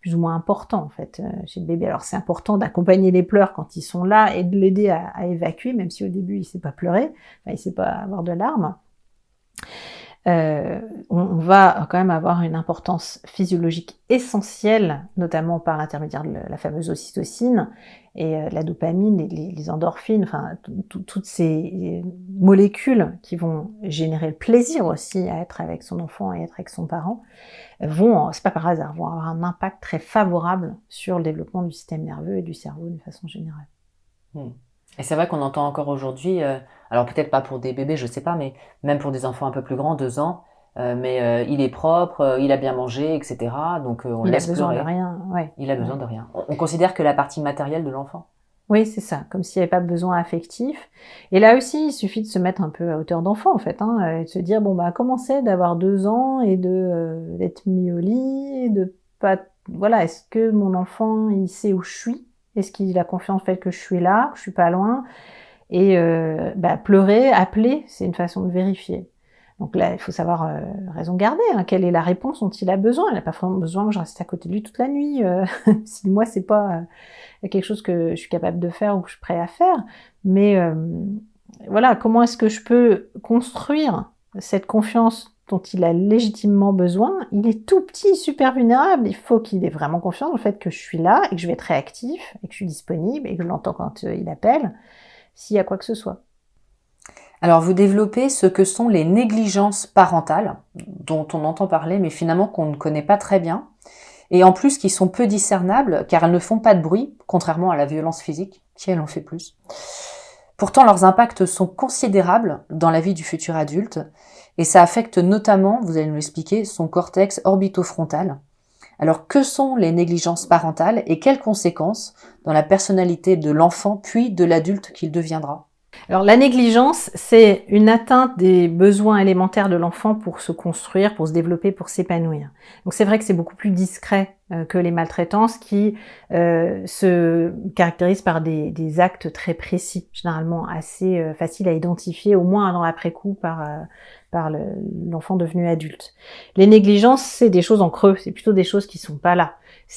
B: plus ou moins important en fait chez le bébé. Alors c'est important d'accompagner les pleurs quand ils sont là et de l'aider à évacuer, même si au début il sait pas pleurer, enfin il sait pas avoir de larmes. On va quand même avoir une importance physiologique essentielle, notamment par l'intermédiaire de la fameuse ocytocine et la dopamine, les endorphines, enfin toutes ces molécules qui vont générer le plaisir aussi à être avec son enfant et être avec son parent, vont, c'est pas par hasard, vont avoir un impact très favorable sur le développement du système nerveux et du cerveau de façon générale.
A: Et c'est vrai qu'on entend encore aujourd'hui, alors peut-être pas pour des bébés, je sais pas, mais même pour des enfants un peu plus grands, 2 ans, mais il est propre, il a bien mangé, etc. Donc on le laisse pleurer.
B: Il a besoin de rien, ouais.
A: Il a besoin de rien. On considère que la partie matérielle de l'enfant.
B: Oui, c'est ça, comme s'il n'y avait pas besoin affectif. Et là aussi, il suffit de se mettre un peu à hauteur d'enfant, en fait, et de se dire, bon, bah, comment c'est d'avoir 2 ans et d'être mis au lit, et de pas, voilà, est-ce que mon enfant, il sait où je suis? Est-ce qu'il a confiance en fait que je suis là, que je suis pas loin? Et pleurer, appeler, c'est une façon de vérifier. Donc là, il faut savoir raison garder. Quelle est la réponse dont il a besoin? Il n'a pas vraiment besoin que je reste à côté de lui toute la nuit. Si moi, c'est pas quelque chose que je suis capable de faire ou que je suis prêt à faire. Mais voilà, comment est-ce que je peux construire cette confiance dont il a légitimement besoin? Il est tout petit, super vulnérable. Il faut qu'il ait vraiment confiance dans le fait que je suis là et que je vais être réactif et que je suis disponible et que je l'entends quand il appelle, s'il y a quoi que ce soit.
A: Alors vous développez ce que sont les négligences parentales, dont on entend parler mais finalement qu'on ne connaît pas très bien, et en plus qui sont peu discernables car elles ne font pas de bruit, contrairement à la violence physique, qui elle en fait plus. Pourtant leurs impacts sont considérables dans la vie du futur adulte, et ça affecte notamment, vous allez nous l'expliquer, son cortex orbitofrontal. Alors que sont les négligences parentales et quelles conséquences dans la personnalité de l'enfant puis de l'adulte qu'il deviendra?
B: Alors la négligence, c'est une atteinte des besoins élémentaires de l'enfant pour se construire, pour se développer, pour s'épanouir. Donc c'est vrai que c'est beaucoup plus discret que les maltraitances qui se caractérisent par des actes très précis, généralement assez faciles à identifier, au moins dans l'après-coup par l'enfant devenu adulte. Les négligences, c'est des choses en creux, c'est plutôt des choses qui sont pas là.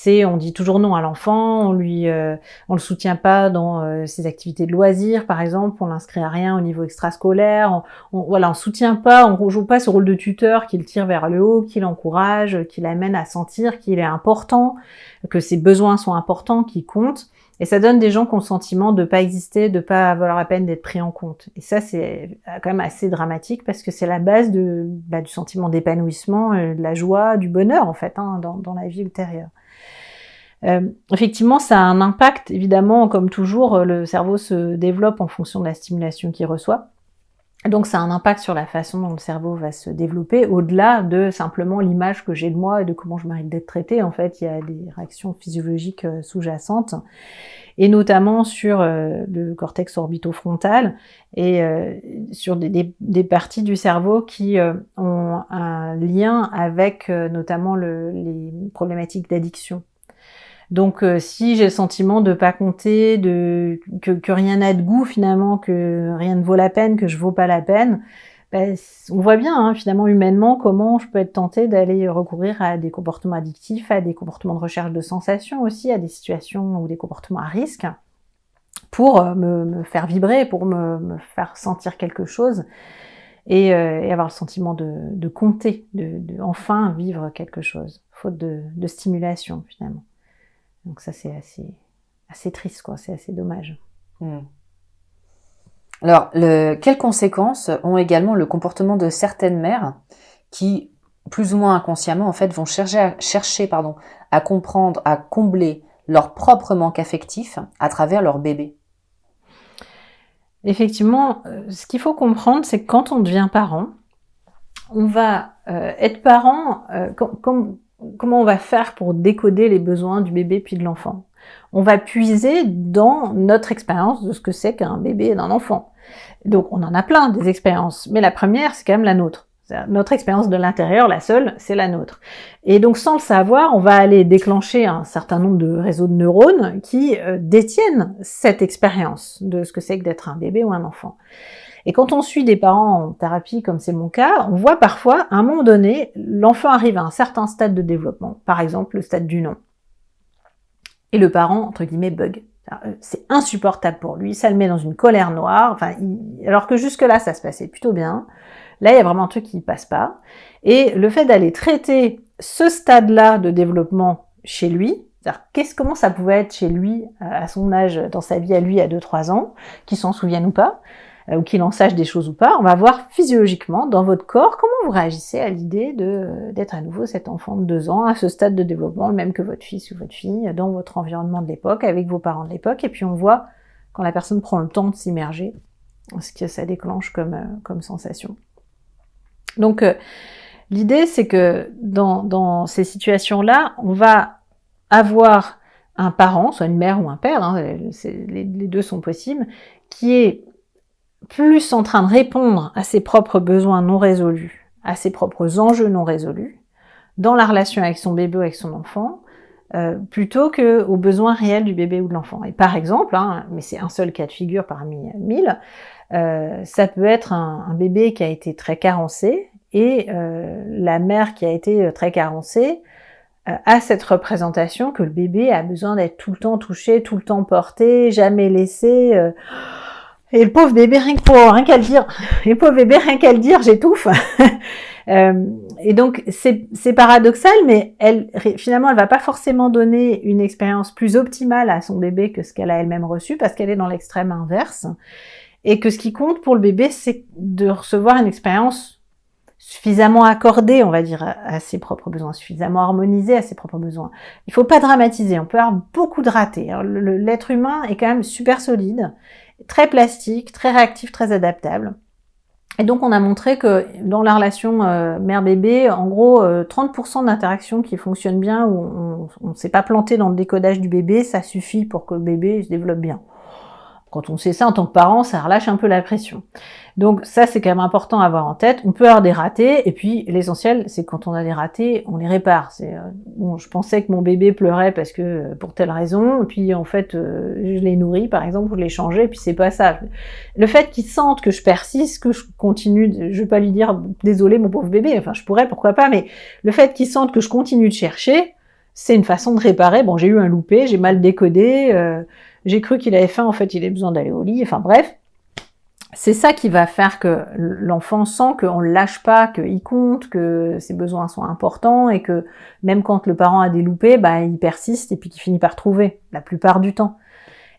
B: On dit toujours non à l'enfant, on le soutient pas dans ses activités de loisirs, par exemple, on l'inscrit à rien au niveau extrascolaire, on soutient pas, on joue pas ce rôle de tuteur qui le tire vers le haut, qui l'encourage, qui l'amène à sentir qu'il est important, que ses besoins sont importants, qu'il compte. Et ça donne des gens qui ont le sentiment de pas exister, de pas valoir la peine d'être pris en compte. Et ça, c'est quand même assez dramatique parce que c'est la base du sentiment d'épanouissement, de la joie, du bonheur, en fait, dans la vie ultérieure. Effectivement, ça a un impact, évidemment, comme toujours, le cerveau se développe en fonction de la stimulation qu'il reçoit. Donc ça a un impact sur la façon dont le cerveau va se développer, au-delà de simplement l'image que j'ai de moi et de comment je mérite d'être traitée. En fait, il y a des réactions physiologiques sous-jacentes, et notamment sur le cortex orbitofrontal et sur des parties du cerveau qui ont un lien avec notamment les problématiques d'addiction. Donc si j'ai le sentiment de pas compter, que rien n'a de goût finalement, que rien ne vaut la peine, que je vaux pas la peine, ben, on voit bien hein, finalement humainement comment je peux être tentée d'aller recourir à des comportements addictifs, à des comportements de recherche de sensations aussi, à des situations ou des comportements à risque, pour me faire vibrer, pour me faire sentir quelque chose et avoir le sentiment de compter, de enfin vivre quelque chose, faute de stimulation finalement. Donc ça, c'est assez triste, quoi. C'est assez dommage.
A: Alors, quelles conséquences ont également le comportement de certaines mères qui, plus ou moins inconsciemment, en fait, vont chercher à comprendre, à combler leur propre manque affectif à travers leur bébé?
B: Effectivement, ce qu'il faut comprendre, c'est que quand on devient parent, on va être parent, comment on va faire pour décoder les besoins du bébé puis de l'enfant? On va puiser dans notre expérience de ce que c'est qu'un bébé et d'un enfant. Donc on en a plein des expériences, mais la première, c'est quand même la nôtre. Notre expérience de l'intérieur, la seule, c'est la nôtre. Et donc sans le savoir, on va aller déclencher un certain nombre de réseaux de neurones qui détiennent cette expérience de ce que c'est que d'être un bébé ou un enfant. Et quand on suit des parents en thérapie, comme c'est mon cas, on voit parfois, à un moment donné, l'enfant arrive à un certain stade de développement, par exemple le stade du non. Et le parent, entre guillemets, bug. C'est insupportable pour lui, ça le met dans une colère noire, alors que jusque-là, ça se passait plutôt bien. Là, il y a vraiment un truc qui passe pas. Et le fait d'aller traiter ce stade-là de développement chez lui, c'est-à-dire comment ça pouvait être chez lui, à son âge, dans sa vie à lui, à 2-3 ans, qu'il s'en souvienne ou pas, ou qu'il en sache des choses ou pas, on va voir physiologiquement dans votre corps comment vous réagissez à l'idée d'être à nouveau cet enfant de 2 ans à ce stade de développement, le même que votre fils ou votre fille, dans votre environnement de l'époque, avec vos parents de l'époque, et puis on voit quand la personne prend le temps de s'immerger, ce que ça déclenche comme sensation. Donc l'idée c'est que dans ces situations-là, on va avoir un parent, soit une mère ou un père, hein, les deux sont possibles, qui est plus en train de répondre à ses propres besoins non résolus, à ses propres enjeux non résolus, dans la relation avec son bébé ou avec son enfant, plutôt qu'aux besoins réels du bébé ou de l'enfant. Et par exemple, hein, mais c'est un seul cas de figure parmi 1000, ça peut être un bébé qui a été très carencé, et la mère qui a été très carencée a cette représentation que le bébé a besoin d'être tout le temps touché, tout le temps porté, jamais laissé... Et le pauvre bébé, rien qu'à le dire, j'étouffe. Et donc, c'est paradoxal, mais finalement, elle va pas forcément donner une expérience plus optimale à son bébé que ce qu'elle a elle-même reçu, parce qu'elle est dans l'extrême inverse. Et que ce qui compte pour le bébé, c'est de recevoir une expérience suffisamment accordée, on va dire, à ses propres besoins, suffisamment harmonisée à ses propres besoins. Il faut pas dramatiser, on peut avoir beaucoup de ratés. L'être humain est quand même super solide, très plastique, très réactif, très adaptable. Et donc on a montré que dans la relation mère-bébé, en gros 30% d'interactions qui fonctionnent bien, où on ne s'est pas planté dans le décodage du bébé, ça suffit pour que le bébé se développe bien. Quand on sait ça en tant que parent, ça relâche un peu la pression. Donc ça, c'est quand même important à avoir en tête. On peut avoir des ratés, et puis l'essentiel, c'est quand on a des ratés, on les répare. Je pensais que mon bébé pleurait parce que pour telle raison, et puis en fait, je l'ai nourri, par exemple, je l'ai changé, et puis c'est pas ça. Le fait qu'il sente que je persiste, que je continue, je vais pas lui dire désolé mon pauvre bébé, enfin je pourrais, pourquoi pas, mais le fait qu'il sente que je continue de chercher, c'est une façon de réparer. Bon, j'ai eu un loupé, j'ai mal décodé. J'ai cru qu'il avait faim, en fait, il avait besoin d'aller au lit. Enfin bref, c'est ça qui va faire que l'enfant sent qu'on ne lâche pas, qu'il compte, que ses besoins sont importants et que même quand le parent a des loupés, il persiste et puis qu'il finit par trouver la plupart du temps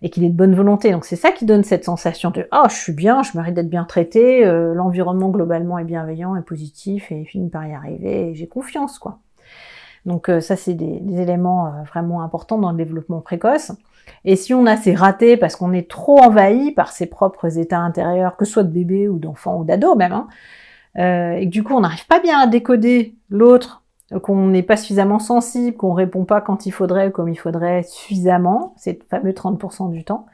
B: et qu'il est de bonne volonté. Donc c'est ça qui donne cette sensation de « Ah, je suis bien, je mérite d'être bien traité, l'environnement globalement est bienveillant et positif et il finit par y arriver et j'ai confiance, quoi ». Donc ça, c'est des éléments vraiment importants dans le développement précoce. Et si on a ces ratés parce qu'on est trop envahi par ses propres états intérieurs, que ce soit de bébé ou d'enfant ou d'ado même, hein, et que du coup on n'arrive pas bien à décoder l'autre, qu'on n'est pas suffisamment sensible, qu'on répond pas quand il faudrait, comme il faudrait suffisamment, c'est le fameux 30% du temps,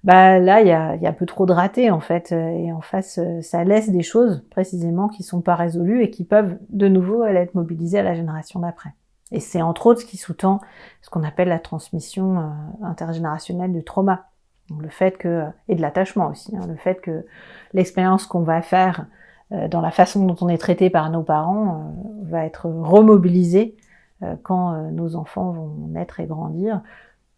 B: bah là il y a un peu trop de ratés en fait, et en face ça laisse des choses précisément qui sont pas résolues et qui peuvent de nouveau être mobilisées à la génération d'après. Et c'est entre autres ce qui sous-tend ce qu'on appelle la transmission intergénérationnelle du trauma. Donc le fait que, et de l'attachement aussi, hein, le fait que l'expérience qu'on va faire dans la façon dont on est traité par nos parents va être remobilisée quand nos enfants vont naître et grandir,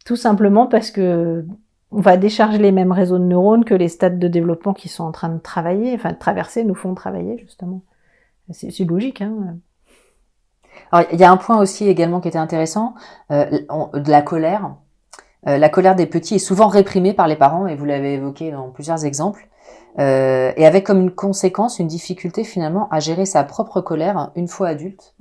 B: tout simplement parce que on va décharger les mêmes réseaux de neurones que les stades de développement qui sont en train de travailler, enfin de traverser, nous font travailler justement. C'est logique, hein.
A: Alors, il y a un point aussi également qui était intéressant, de la colère. La colère des petits est souvent réprimée par les parents, et vous l'avez évoqué dans plusieurs exemples, et avec comme une conséquence une difficulté finalement à gérer sa propre colère une fois adulte.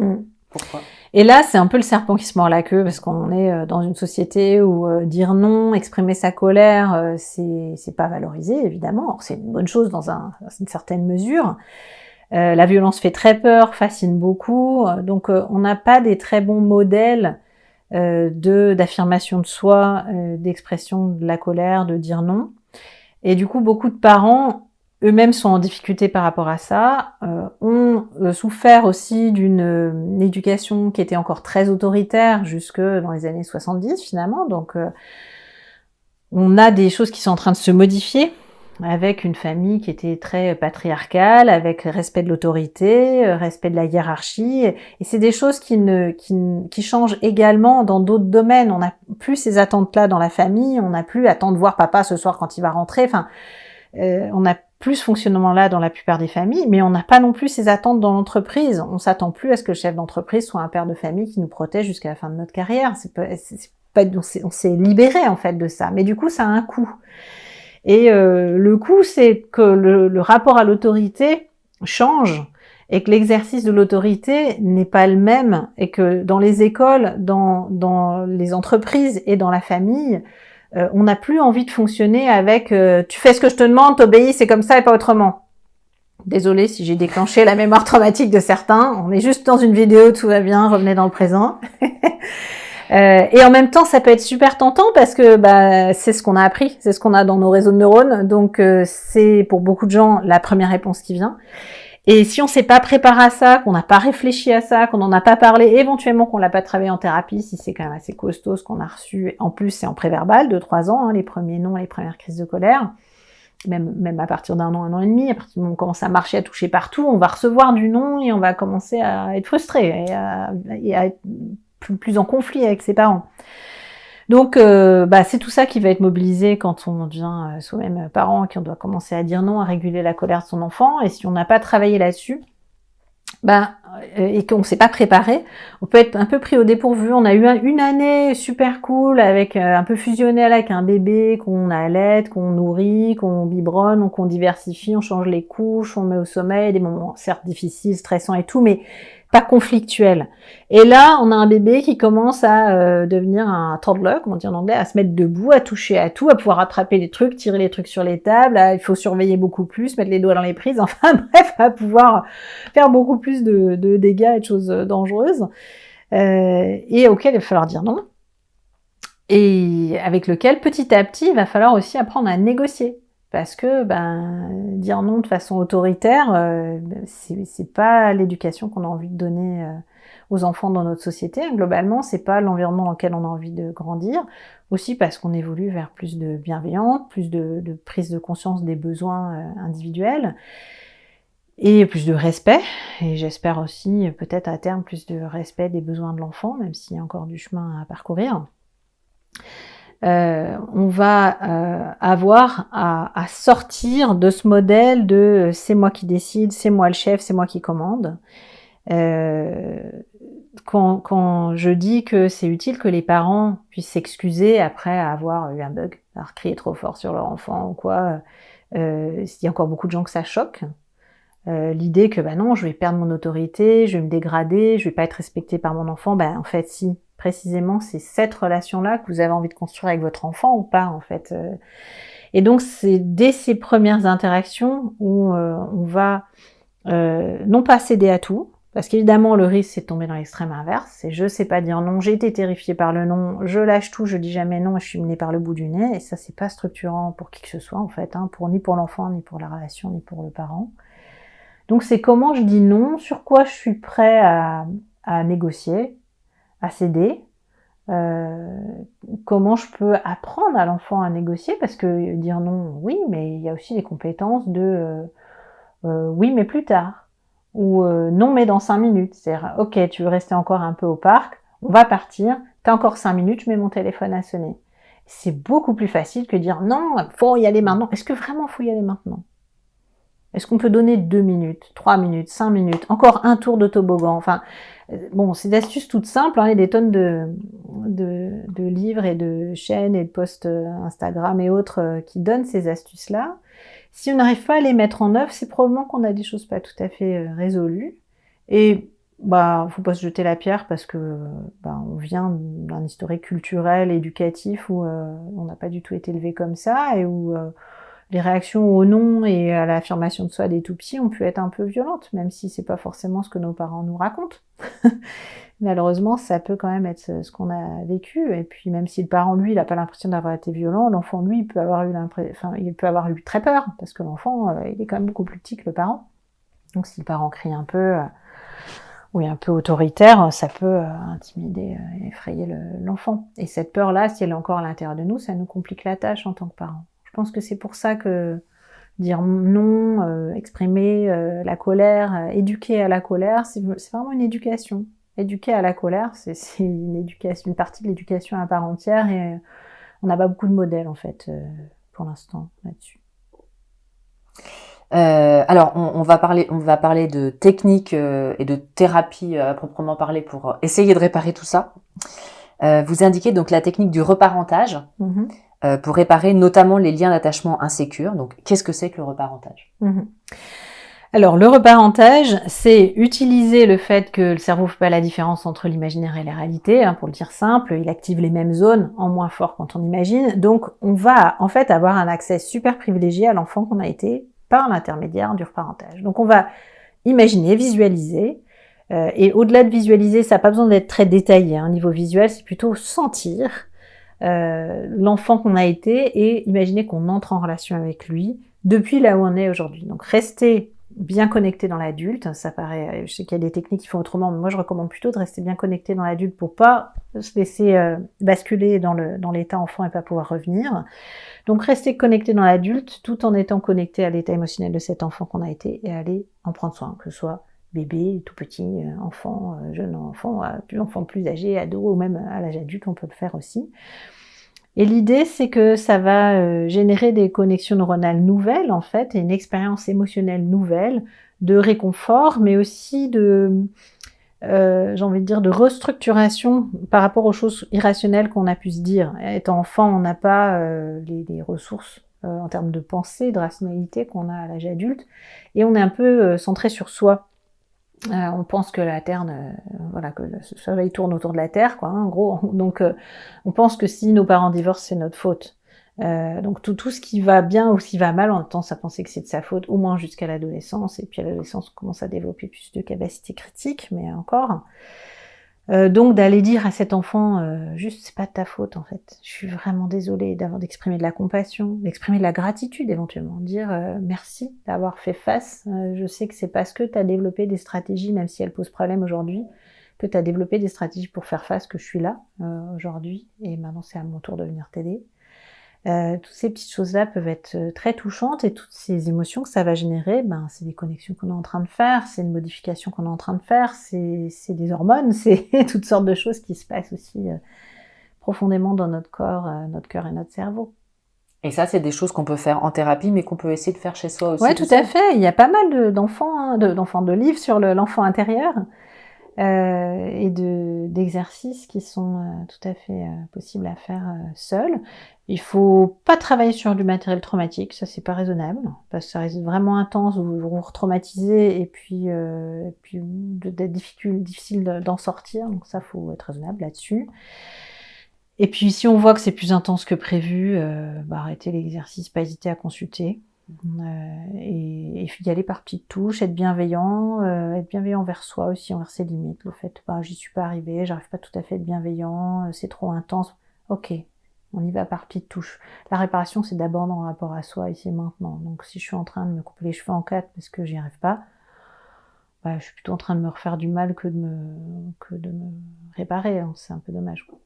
A: Pourquoi ?
B: Et là, c'est un peu le serpent qui se mord la queue, parce qu'on est dans une société où dire non, exprimer sa colère, c'est pas valorisé, évidemment. Alors, c'est une bonne chose dans une certaine mesure. La violence fait très peur, fascine beaucoup, donc on n'a pas des très bons modèles d'affirmation de soi, d'expression de la colère, de dire non. Et du coup, beaucoup de parents eux-mêmes sont en difficulté par rapport à ça, ont souffert aussi d'une éducation qui était encore très autoritaire jusque dans les années 70 finalement. Donc on a des choses qui sont en train de se modifier, avec une famille qui était très patriarcale, avec respect de l'autorité, respect de la hiérarchie, et c'est des choses qui changent également dans d'autres domaines. On n'a plus ces attentes-là dans la famille, on n'a plus attendre voir papa ce soir quand il va rentrer, enfin, on a plus ce fonctionnement-là dans la plupart des familles, mais on n'a pas non plus ces attentes dans l'entreprise. On s'attend plus à ce que le chef d'entreprise soit un père de famille qui nous protège jusqu'à la fin de notre carrière. On s'est libéré en fait de ça, mais du coup ça a un coût. Et le coût, c'est que le rapport à l'autorité change et que l'exercice de l'autorité n'est pas le même, et que dans les écoles, dans les entreprises et dans la famille, on n'a plus envie de fonctionner avec tu fais ce que je te demande, t'obéis, c'est comme ça et pas autrement. Désolée si j'ai déclenché la mémoire traumatique de certains, on est juste dans une vidéo, tout va bien, revenez dans le présent. Et en même temps, ça peut être super tentant parce que c'est ce qu'on a appris, c'est ce qu'on a dans nos réseaux de neurones, donc c'est pour beaucoup de gens la première réponse qui vient. Et si on s'est pas préparé à ça, qu'on n'a pas réfléchi à ça, qu'on n'en a pas parlé, éventuellement qu'on l'a pas travaillé en thérapie, si c'est quand même assez costaud ce qu'on a reçu, en plus c'est en préverbal de 3 ans, hein, les premiers noms, les premières crises de colère, même à partir d'1 an, 1 an et demi, à partir du moment où on commence à marcher, à toucher partout, on va recevoir du non et on va commencer à être frustré et à être plus en conflit avec ses parents. Donc, c'est tout ça qui va être mobilisé quand on devient soi-même parent, et qu'on doit commencer à dire non, à réguler la colère de son enfant. Et si on n'a pas travaillé là-dessus, et qu'on ne s'est pas préparé, on peut être un peu pris au dépourvu. On a eu une année super cool, avec un peu fusionnelle avec un bébé qu'on allaite, qu'on nourrit, qu'on biberonne, qu'on diversifie, on change les couches, on met au sommeil, des moments certes difficiles, stressants et tout, mais pas conflictuel. Et là, on a un bébé qui commence à devenir un toddler, comme on dit en anglais, à se mettre debout, à toucher à tout, à pouvoir attraper des trucs, tirer les trucs sur les tables, il faut surveiller beaucoup plus, mettre les doigts dans les prises, enfin bref, à pouvoir faire beaucoup plus de dégâts et de choses dangereuses, et auquel il va falloir dire non, et avec lequel, petit à petit, il va falloir aussi apprendre à négocier. Parce que dire non de façon autoritaire, c'est pas l'éducation qu'on a envie de donner aux enfants dans notre société. Globalement, c'est pas l'environnement dans lequel on a envie de grandir. Aussi parce qu'on évolue vers plus de bienveillance, plus de prise de conscience des besoins individuels et plus de respect. Et j'espère aussi peut-être à terme plus de respect des besoins de l'enfant, même s'il y a encore du chemin à parcourir. On va avoir à sortir de ce modèle de c'est moi qui décide, c'est moi le chef, c'est moi qui commande. Quand je dis que c'est utile que les parents puissent s'excuser après avoir eu un bug, avoir crié trop fort sur leur enfant ou quoi, il y a encore beaucoup de gens que ça choque. L'idée que non, je vais perdre mon autorité, je vais me dégrader, je vais pas être respectée par mon enfant. En fait, si, précisément, c'est cette relation-là que vous avez envie de construire avec votre enfant ou pas, en fait. Et donc, c'est dès ces premières interactions où on va non pas céder à tout, parce qu'évidemment, le risque, c'est de tomber dans l'extrême inverse. C'est je sais pas dire non, j'ai été terrifiée par le non, je lâche tout, je dis jamais non et je suis menée par le bout du nez. Et ça, c'est pas structurant pour qui que ce soit, en fait, ni pour l'enfant, ni pour la relation, ni pour le parent. Donc, c'est comment je dis non, sur quoi je suis prêt à négocier, à céder, comment je peux apprendre à l'enfant à négocier, parce que dire non, oui, mais il y a aussi des compétences de oui, mais plus tard, ou non, mais dans 5 minutes. C'est-à-dire, ok, tu veux rester encore un peu au parc, on va partir, t'as encore 5 minutes, je mets mon téléphone à sonner. C'est beaucoup plus facile que dire non, faut y aller maintenant. Est-ce que vraiment faut y aller maintenant? Est-ce qu'on peut donner 2 minutes, 3 minutes, 5 minutes, encore un tour de toboggan? Enfin, bon, c'est des astuces toutes simples, il y a des tonnes de livres et de chaînes et de posts Instagram et autres qui donnent ces astuces-là. Si on n'arrive pas à les mettre en œuvre, c'est probablement qu'on a des choses pas tout à fait résolues. Et faut pas se jeter la pierre parce que on vient d'un historique culturel, éducatif où on n'a pas du tout été élevé comme ça et où les réactions au non et à l'affirmation de soi des tout petits ont pu être un peu violentes, même si c'est pas forcément ce que nos parents nous racontent. Malheureusement, ça peut quand même être ce qu'on a vécu. Et puis, même si le parent, lui, il n'a pas l'impression d'avoir été violent, l'enfant, lui, il peut avoir eu très peur, parce que l'enfant, il est quand même beaucoup plus petit que le parent. Donc, si le parent crie un peu, ou est un peu autoritaire, ça peut intimider et effrayer l'enfant. Et cette peur-là, si elle est encore à l'intérieur de nous, ça nous complique la tâche en tant que parent. Je pense que c'est pour ça que dire non, exprimer la colère, éduquer à la colère, c'est vraiment une éducation. Éduquer à la colère, c'est une partie de l'éducation à part entière et on n'a pas beaucoup de modèles en fait pour l'instant là-dessus.
A: Alors, on va parler de techniques et de thérapie à proprement parler pour essayer de réparer tout ça. Vous indiquez donc la technique du reparentage. Pour réparer notamment les liens d'attachement insécures. Donc, qu'est-ce que c'est que le reparentage?
B: Alors, le reparentage, c'est utiliser le fait que le cerveau ne fait pas la différence entre l'imaginaire et la réalité, pour le dire simple, il active les mêmes zones, en moins fort quand on imagine. Donc, on va en fait avoir un accès super privilégié à l'enfant qu'on a été par l'intermédiaire du reparentage. Donc, on va imaginer, visualiser, et au-delà de visualiser, ça n'a pas besoin d'être très détaillé. Au niveau visuel, c'est plutôt sentir l'enfant qu'on a été et imaginer qu'on entre en relation avec lui depuis là où on est aujourd'hui. Donc rester bien connecté dans l'adulte, ça paraît, je sais qu'il y a des techniques qui font autrement, mais moi je recommande plutôt de rester bien connecté dans l'adulte pour pas se laisser basculer dans l'état enfant et pas pouvoir revenir. Donc rester connecté dans l'adulte tout en étant connecté à l'état émotionnel de cet enfant qu'on a été et aller en prendre soin, que ce soit bébé, tout petit, enfant, jeune enfant, enfant plus âgé, ado ou même à l'âge adulte, on peut le faire aussi. Et l'idée, c'est que ça va générer des connexions neuronales nouvelles, en fait, et une expérience émotionnelle nouvelle, de réconfort, mais aussi j'ai envie de dire, de restructuration par rapport aux choses irrationnelles qu'on a pu se dire. Étant enfant, on n'a pas les ressources en termes de pensée, de rationalité qu'on a à l'âge adulte, et on est un peu centré sur soi. On pense que la Terre, que le soleil tourne autour de la Terre, quoi, en gros. Donc, on pense que si nos parents divorcent, c'est notre faute. Donc, tout ce qui va bien ou ce qui va mal, on a tendance à penser que c'est de sa faute, au moins jusqu'à l'adolescence. Et puis, à l'adolescence, on commence à développer plus de capacités critiques, mais encore. Donc, d'aller dire à cet enfant, juste, c'est pas de ta faute, en fait. Je suis vraiment désolée d'exprimer de la compassion, d'exprimer de la gratitude, éventuellement. Dire merci d'avoir fait face. Je sais que c'est parce que tu as développé des stratégies, même si elles posent problème aujourd'hui, que tu as développé des stratégies pour faire face, que je suis là aujourd'hui. Et maintenant, c'est à mon tour de venir t'aider. Toutes ces petites choses-là peuvent être très touchantes et toutes ces émotions que ça va générer, c'est des connexions qu'on est en train de faire, c'est une modification qu'on est en train de faire, c'est des hormones, c'est toutes sortes de choses qui se passent aussi profondément dans notre corps, notre cœur et notre cerveau.
A: Et ça, c'est des choses qu'on peut faire en thérapie, mais qu'on peut essayer de faire chez soi aussi.
B: Oui, tout à fait. Il y a pas mal d'enfants, de livres sur l'enfant intérieur. et d'exercices qui sont tout à fait possibles à faire seul. Il faut pas travailler sur du matériel traumatique, ça c'est pas raisonnable, parce que ça risque vraiment intense, vous vous retraumatisez et puis d'être difficile d'en sortir, donc ça faut être raisonnable là-dessus. Et puis si on voit que c'est plus intense que prévu, arrêter l'exercice, pas hésiter à consulter. Et y aller par petites touches, être bienveillant vers soi aussi, envers ses limites. Le fait, j'y suis pas arrivée, j'arrive pas tout à fait à être bienveillant, c'est trop intense. Ok, on y va par petites touches. La réparation, c'est d'abord dans le rapport à soi, ici et maintenant. Donc si je suis en train de me couper les cheveux en quatre parce que j'y arrive pas, je suis plutôt en train de me refaire du mal que de me réparer. Hein. C'est un peu dommage, quoi.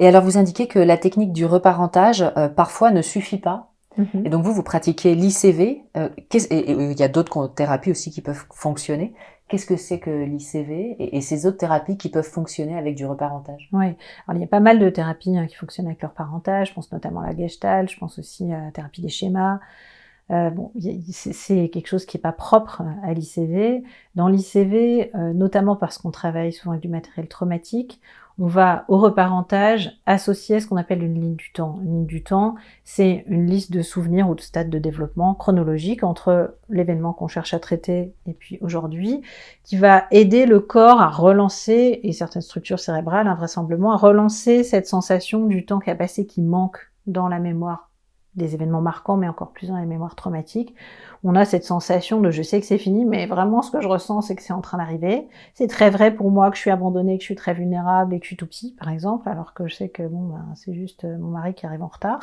A: Et alors, vous indiquez que la technique du reparentage, parfois, ne suffit pas. Et donc, vous pratiquez l'ICV. Et il y a d'autres thérapies aussi qui peuvent fonctionner. Qu'est-ce que c'est que l'ICV et ces autres thérapies qui peuvent fonctionner avec du reparentage?
B: Oui, alors il y a pas mal de thérapies qui fonctionnent avec le reparentage. Je pense notamment à la Gestalt, je pense aussi à la thérapie des schémas. C'est quelque chose qui n'est pas propre à l'ICV. Dans l'ICV, notamment parce qu'on travaille souvent avec du matériel traumatique, on va au reparentage associer ce qu'on appelle une ligne du temps. Une ligne du temps, c'est une liste de souvenirs ou de stades de développement chronologique entre l'événement qu'on cherche à traiter et puis aujourd'hui, qui va aider le corps à relancer, et certaines structures cérébrales invraisemblablement, à relancer cette sensation du temps qui a passé qui manque dans la mémoire des événements marquants, mais encore plus dans les mémoires traumatiques. On a cette sensation de je sais que c'est fini, mais vraiment ce que je ressens, c'est que c'est en train d'arriver. C'est très vrai pour moi que je suis abandonnée, que je suis très vulnérable et que je suis tout petit, par exemple, alors que je sais que c'est juste mon mari qui arrive en retard.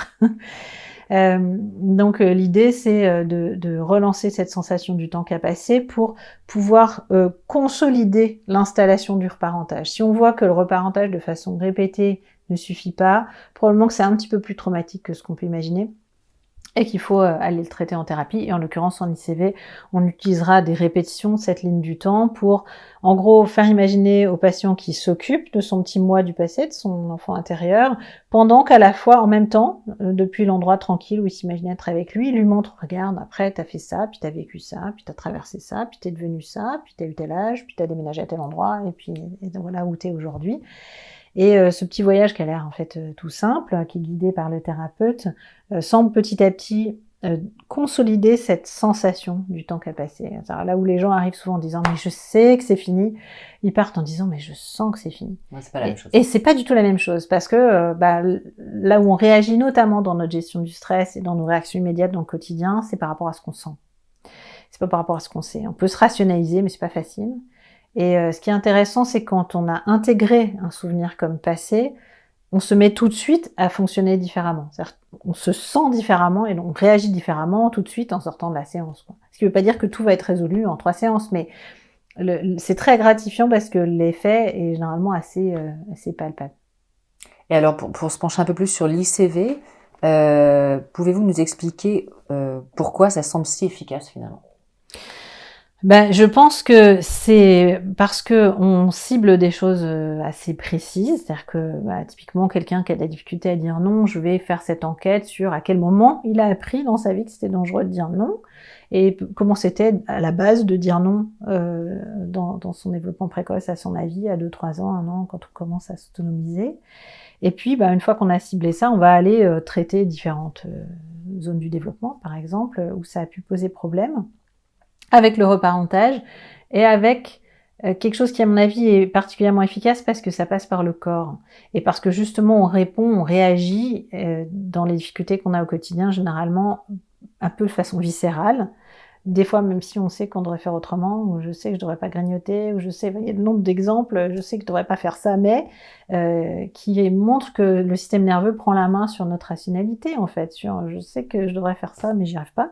B: Donc l'idée, c'est de relancer cette sensation du temps qui a passé pour pouvoir consolider l'installation du reparentage. Si on voit que le reparentage de façon répétée ne suffit pas, probablement que c'est un petit peu plus traumatique que ce qu'on peut imaginer et qu'il faut aller le traiter en thérapie. Et en l'occurrence, en ICV, on utilisera des répétitions de cette ligne du temps pour, en gros, faire imaginer au patient qui s'occupe de son petit moi du passé, de son enfant intérieur, pendant qu'à la fois, en même temps, depuis l'endroit tranquille où il s'imaginait être avec lui, il lui montre, regarde, après, t'as fait ça, puis t'as vécu ça, puis t'as traversé ça, puis t'es devenu ça, puis t'as eu tel âge, puis t'as déménagé à tel endroit, et puis voilà où t'es aujourd'hui. Et ce petit voyage qui a l'air en fait tout simple, qui est guidé par le thérapeute, semble petit à petit consolider cette sensation du temps qui a passé. Alors là où les gens arrivent souvent en disant mais je sais que c'est fini, ils partent en disant mais je sens que c'est fini.
A: Ouais, c'est pas la même chose.
B: Et c'est pas du tout la même chose parce que là où on réagit notamment dans notre gestion du stress et dans nos réactions immédiates dans le quotidien, c'est par rapport à ce qu'on sent. C'est pas par rapport à ce qu'on sait. On peut se rationaliser mais c'est pas facile. Et ce qui est intéressant, c'est quand on a intégré un souvenir comme passé, on se met tout de suite à fonctionner différemment. C'est-à-dire on se sent différemment et on réagit différemment tout de suite en sortant de la séance, quoi. Ce qui ne veut pas dire que tout va être résolu en 3 séances, mais c'est très gratifiant parce que l'effet est généralement assez palpable.
A: Et alors, pour se pencher un peu plus sur l'ICV, pouvez-vous nous expliquer pourquoi ça semble si efficace finalement ?
B: Je pense que c'est parce que on cible des choses assez précises, c'est-à-dire que typiquement quelqu'un qui a de la difficulté à dire non, je vais faire cette enquête sur à quel moment il a appris dans sa vie que c'était dangereux de dire non et comment c'était à la base de dire non dans son développement précoce, à son avis, à 2-3 ans, 1 an, quand on commence à s'autonomiser. Et puis une fois qu'on a ciblé ça, on va aller traiter différentes zones du développement, par exemple, où ça a pu poser problème, avec le reparentage et avec quelque chose qui, à mon avis, est particulièrement efficace parce que ça passe par le corps. Et parce que justement, on répond, on réagit dans les difficultés qu'on a au quotidien, généralement un peu de façon viscérale. Des fois, même si on sait qu'on devrait faire autrement, ou je sais que je devrais pas grignoter, ou je sais, il y a le nombre d'exemples, je sais que je devrais pas faire ça, mais qui montrent que le système nerveux prend la main sur notre rationalité, en fait. Sur, je sais que je devrais faire ça, mais j'y arrive pas.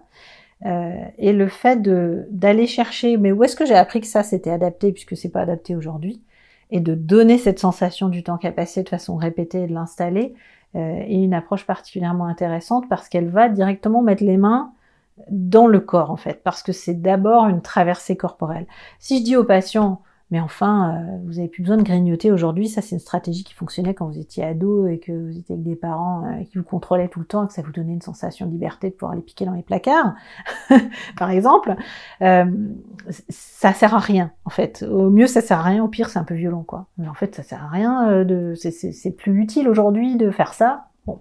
B: Et le fait d'aller chercher, mais où est-ce que j'ai appris que ça c'était adapté puisque c'est pas adapté aujourd'hui, et de donner cette sensation du temps qui a passé de façon répétée et de l'installer, est une approche particulièrement intéressante parce qu'elle va directement mettre les mains dans le corps en fait, parce que c'est d'abord une traversée corporelle. Si je dis au patient Mais enfin, vous n'avez plus besoin de grignoter aujourd'hui. Ça, c'est une stratégie qui fonctionnait quand vous étiez ado et que vous étiez avec des parents qui vous contrôlaient tout le temps et que ça vous donnait une sensation de liberté de pouvoir les piquer dans les placards, par exemple. Ça sert à rien, en fait. Au mieux, ça sert à rien. Au pire, c'est un peu violent, quoi. Mais en fait, ça sert à rien. C'est plus utile aujourd'hui de faire ça. Bon.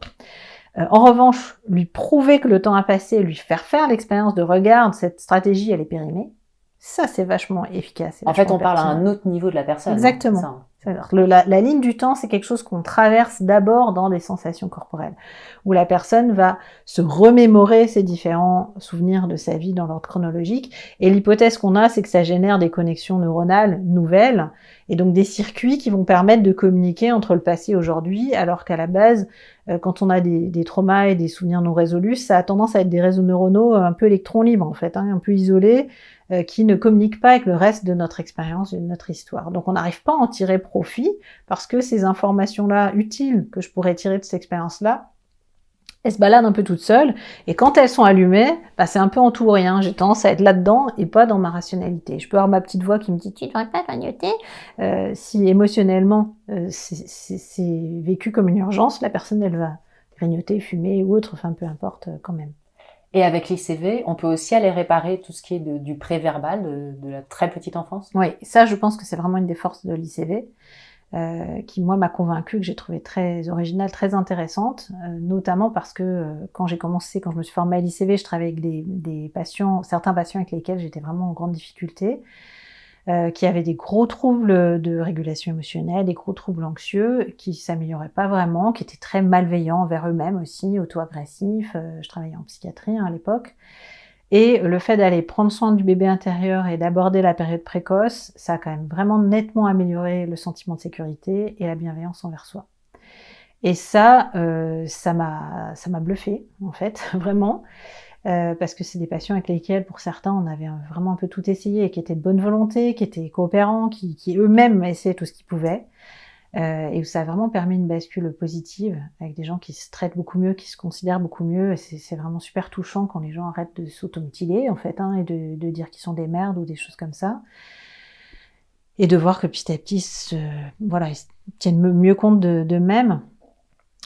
B: En revanche, lui prouver que le temps a passé, lui faire l'expérience de regarde, cette stratégie, elle est périmée. Ça, c'est vachement efficace.
A: En fait, on parle à un autre niveau de la personne.
B: Exactement.
A: Hein,
B: la ligne du temps, c'est quelque chose qu'on traverse d'abord dans des sensations corporelles, où la personne va se remémorer ses différents souvenirs de sa vie dans l'ordre chronologique. Et l'hypothèse qu'on a, c'est que ça génère des connexions neuronales nouvelles, et donc des circuits qui vont permettre de communiquer entre le passé et aujourd'hui, alors qu'à la base, quand on a des traumas et des souvenirs non résolus, ça a tendance à être des réseaux neuronaux un peu électrons libres, en fait, un peu isolés, qui ne communiquent pas avec le reste de notre expérience et de notre histoire. Donc on n'arrive pas à en tirer profit parce que ces informations-là utiles que je pourrais tirer de cette expérience-là, elles se baladent un peu toutes seules et quand elles sont allumées, c'est un peu en tout ou rien. J'ai tendance à être là-dedans et pas dans ma rationalité. Je peux avoir ma petite voix qui me dit « tu ne devrais pas grignoter ». Si émotionnellement c'est vécu comme une urgence, la personne elle va grignoter, fumer ou autre, enfin peu importe quand même.
A: Et avec l'ICV, on peut aussi aller réparer tout ce qui est du préverbal, de la très petite enfance?
B: Oui, ça je pense que c'est vraiment une des forces de l'ICV, qui moi m'a convaincue, que j'ai trouvé très originale, très intéressante, notamment parce que quand je me suis formée à l'ICV, je travaillais avec des patients, certains patients avec lesquels j'étais vraiment en grande difficulté, qui avaient des gros troubles de régulation émotionnelle, des gros troubles anxieux, qui s'amélioraient pas vraiment, qui étaient très malveillants envers eux-mêmes aussi, auto-agressifs. Je travaillais en psychiatrie à l'époque. Et le fait d'aller prendre soin du bébé intérieur et d'aborder la période précoce, ça a quand même vraiment nettement amélioré le sentiment de sécurité et la bienveillance envers soi. Et ça m'a bluffée, en fait, vraiment. Parce que c'est des patients avec lesquels, pour certains, on avait vraiment un peu tout essayé, et qui étaient de bonne volonté, qui étaient coopérants, qui eux-mêmes essayaient tout ce qu'ils pouvaient. Et où ça a vraiment permis une bascule positive, avec des gens qui se traitent beaucoup mieux, qui se considèrent beaucoup mieux. Et c'est vraiment super touchant quand les gens arrêtent de s'automutiler, en fait, et de dire qu'ils sont des merdes ou des choses comme ça. Et de voir que petit à petit, ils tiennent mieux compte d'eux-mêmes.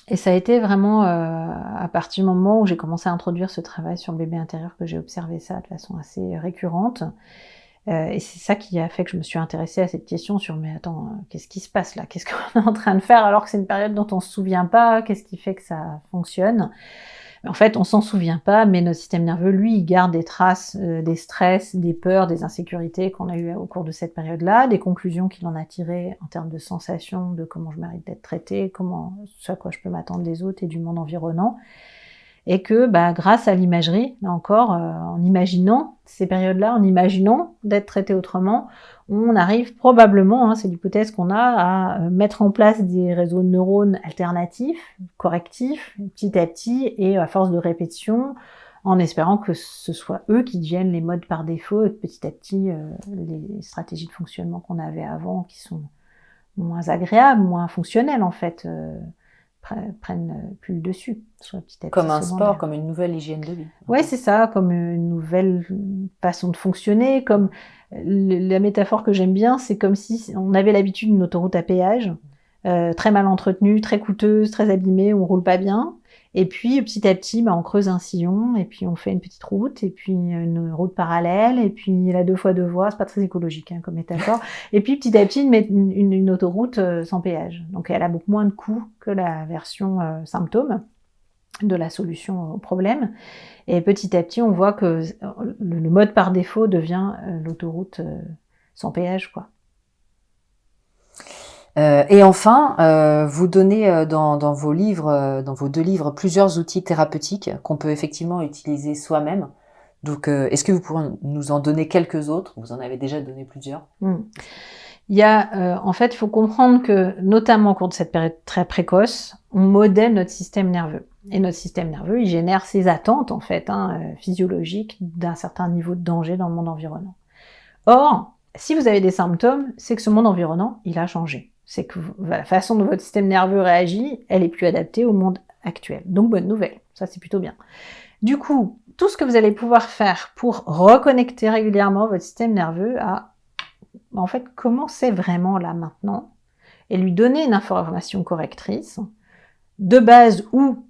B: Et ça a été vraiment à partir du moment où j'ai commencé à introduire ce travail sur le bébé intérieur que j'ai observé ça de façon assez récurrente. Et c'est ça qui a fait que je me suis intéressée à cette question sur mais attends, qu'est-ce qui se passe là? Qu'est-ce qu'on est en train de faire alors que c'est une période dont on se souvient pas? Qu'est-ce qui fait que ça fonctionne? En fait, on s'en souvient pas, mais notre système nerveux, lui, il garde des traces des stress, des peurs, des insécurités qu'on a eues au cours de cette période-là, des conclusions qu'il en a tirées en termes de sensations, de comment je mérite d'être traitée, ce à quoi je peux m'attendre des autres et du monde environnant. Et que grâce à l'imagerie, là encore, en imaginant ces périodes-là, en imaginant d'être traité autrement, on arrive probablement, c'est l'hypothèse qu'on a, à mettre en place des réseaux de neurones alternatifs, correctifs, petit à petit, et à force de répétition, en espérant que ce soit eux qui deviennent les modes par défaut, et que petit à petit, les stratégies de fonctionnement qu'on avait avant, qui sont moins agréables, moins fonctionnelles en fait, prennent plus le dessus. Soit petit à petit
A: comme un sport, comme une nouvelle hygiène de vie.
B: Ouais, c'est ça, comme une nouvelle façon de fonctionner, comme la métaphore que j'aime bien, c'est comme si on avait l'habitude d'une autoroute à péage, très mal entretenue, très coûteuse, très abîmée, où on roule pas bien. Et puis petit à petit, on creuse un sillon, et puis on fait une petite route, et puis une route parallèle, et puis la 2x2 voies, c'est pas très écologique comme métaphore. Et puis petit à petit, une autoroute sans péage. Donc elle a beaucoup moins de coûts que la version symptôme de la solution au problème. Et petit à petit, on voit que le mode par défaut devient l'autoroute sans péage, quoi.
A: Et enfin, vous donnez dans vos livres, dans vos 2 livres, plusieurs outils thérapeutiques qu'on peut effectivement utiliser soi-même. Donc, est-ce que vous pourrez nous en donner quelques autres? Vous en avez déjà donné plusieurs.
B: Il y a, en fait, il faut comprendre que, notamment au cours de cette période très précoce, on modèle notre système nerveux. Et notre système nerveux, il génère ses attentes, en fait, physiologiques d'un certain niveau de danger dans le monde environnant. Or, si vous avez des symptômes, c'est que ce monde environnant, il a changé. C'est que la façon dont votre système nerveux réagit, elle est plus adaptée au monde actuel. Donc, bonne nouvelle. Ça, c'est plutôt bien. Du coup, tout ce que vous allez pouvoir faire pour reconnecter régulièrement votre système nerveux à en fait, comment c'est vraiment là maintenant, et lui donner une information correctrice, de base ou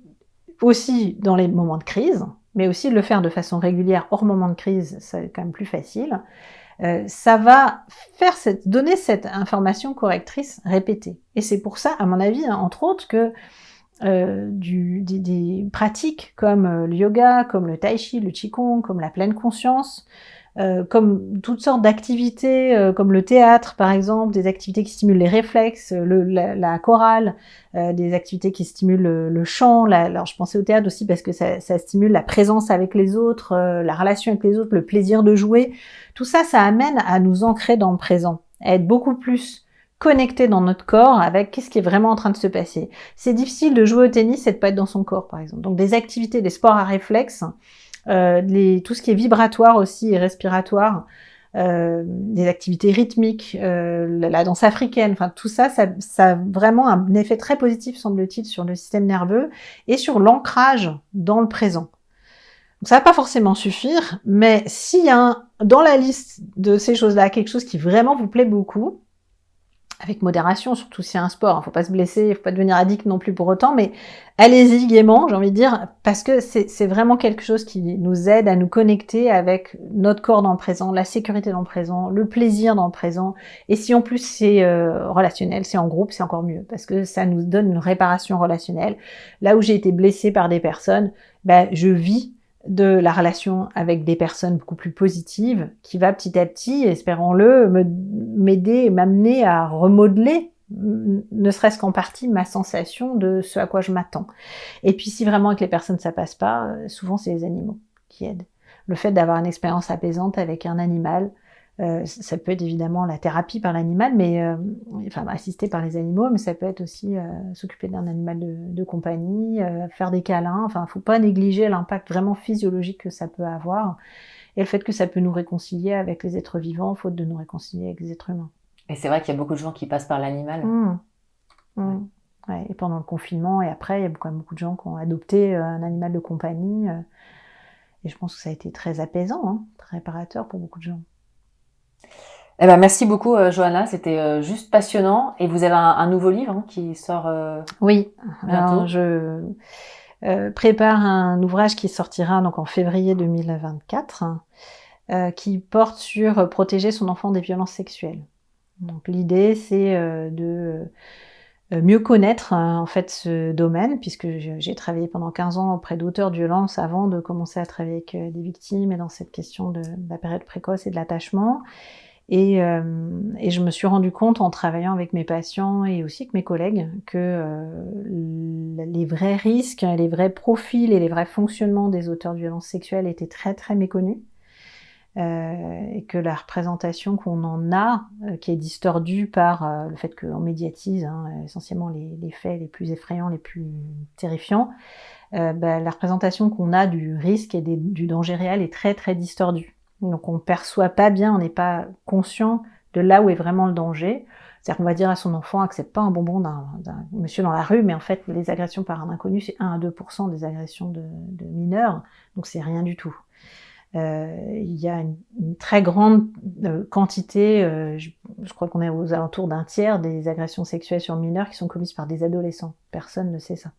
B: aussi dans les moments de crise, mais aussi de le faire de façon régulière hors moment de crise, c'est quand même plus facile. Ça va donner cette information correctrice répétée. Et c'est pour ça, à mon avis, hein, entre autres, que des pratiques comme le yoga, comme le tai chi, le qigong, comme la pleine conscience, comme toutes sortes d'activités, comme le théâtre par exemple, des activités qui stimulent les réflexes, la chorale, des activités qui stimulent le chant. Alors je pensais au théâtre aussi parce que ça stimule la présence avec les autres, la relation avec les autres, le plaisir de jouer. Tout ça, ça amène à nous ancrer dans le présent, à être beaucoup plus connecté dans notre corps avec qu'est-ce qui est vraiment en train de se passer. C'est difficile de jouer au tennis et de pas être dans son corps, par exemple. Donc des activités, des sports à réflexe, tout ce qui est vibratoire aussi et respiratoire, des activités rythmiques, la danse africaine, enfin tout ça, ça a vraiment un effet très positif, semble-t-il, sur le système nerveux et sur l'ancrage dans le présent. Donc ça va pas forcément suffire, mais s'il y a dans la liste de ces choses-là quelque chose qui vraiment vous plaît beaucoup, avec modération, surtout si c'est un sport, hein, faut pas se blesser, faut pas devenir addict non plus pour autant, mais allez-y gaiement, j'ai envie de dire, parce que c'est vraiment quelque chose qui nous aide à nous connecter avec notre corps dans le présent, la sécurité dans le présent, le plaisir dans le présent, et si en plus c'est relationnel, c'est en groupe, c'est encore mieux, parce que ça nous donne une réparation relationnelle. Là où j'ai été blessée par des personnes, je vis de la relation avec des personnes beaucoup plus positives, qui va petit à petit, espérons-le, m'aider et m'amener à remodeler, ne serait-ce qu'en partie, ma sensation de ce à quoi je m'attends. Et puis si vraiment avec les personnes ça passe pas, souvent c'est les animaux qui aident. Le fait d'avoir une expérience apaisante avec un animal, ça peut être évidemment la thérapie par l'animal, mais assistée par les animaux, mais ça peut être aussi s'occuper d'un animal de compagnie, faire des câlins. Enfin, faut pas négliger l'impact vraiment physiologique que ça peut avoir et le fait que ça peut nous réconcilier avec les êtres vivants, faute de nous réconcilier avec les êtres humains.
A: Et c'est vrai qu'il y a beaucoup de gens qui passent par l'animal.
B: Ouais, et pendant le confinement et après, il y a quand même beaucoup de gens qui ont adopté un animal de compagnie. Et je pense que ça a été très apaisant, hein, très réparateur pour beaucoup de gens.
A: Eh ben, merci beaucoup, Johanna. C'était juste passionnant. Et vous avez un nouveau livre qui sort
B: oui,
A: bientôt.
B: Alors, je prépare un ouvrage qui sortira donc en février 2024, qui porte sur protéger son enfant des violences sexuelles. Donc l'idée, c'est de mieux connaître en fait ce domaine, puisque j'ai travaillé pendant 15 ans auprès d'auteurs de violences avant de commencer à travailler avec des victimes et dans cette question de la période précoce et de l'attachement. Et je me suis rendu compte en travaillant avec mes patients et aussi avec mes collègues que les vrais risques, les vrais profils et les vrais fonctionnements des auteurs de violences sexuelles étaient très très méconnus. Et que la représentation qu'on en a, qui est distordue par le fait qu'on médiatise essentiellement les faits les plus effrayants, les plus terrifiants, la représentation qu'on a du risque et du danger réel est très très distordue. Donc on ne perçoit pas bien, on n'est pas conscient de là où est vraiment le danger. C'est-à-dire qu'on va dire à son enfant, accepte pas un bonbon d'un monsieur dans la rue, mais en fait les agressions par un inconnu, c'est 1 à 2% des agressions de mineurs, donc c'est rien du tout. Il y a une très grande quantité, je crois qu'on est aux alentours d'un tiers des agressions sexuelles sur mineurs qui sont commises par des adolescents. Personne ne sait ça.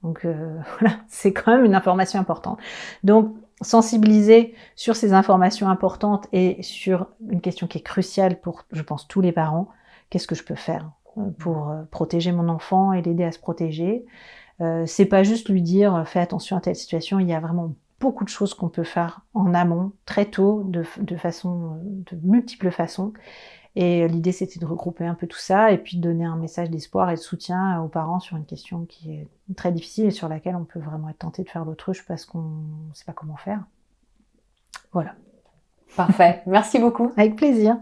B: Donc voilà, c'est quand même une information importante. Donc sensibiliser sur ces informations importantes et sur une question qui est cruciale pour, je pense, tous les parents. Qu'est-ce que je peux faire pour protéger mon enfant et l'aider à se protéger? C'est pas juste lui dire fais attention à telle situation, il y a vraiment beaucoup de choses qu'on peut faire en amont, très tôt, de multiples façons. Et l'idée, c'était de regrouper un peu tout ça et puis de donner un message d'espoir et de soutien aux parents sur une question qui est très difficile et sur laquelle on peut vraiment être tenté de faire l'autruche parce qu'on ne sait pas comment faire. Voilà.
A: Parfait. Merci beaucoup.
B: Avec plaisir.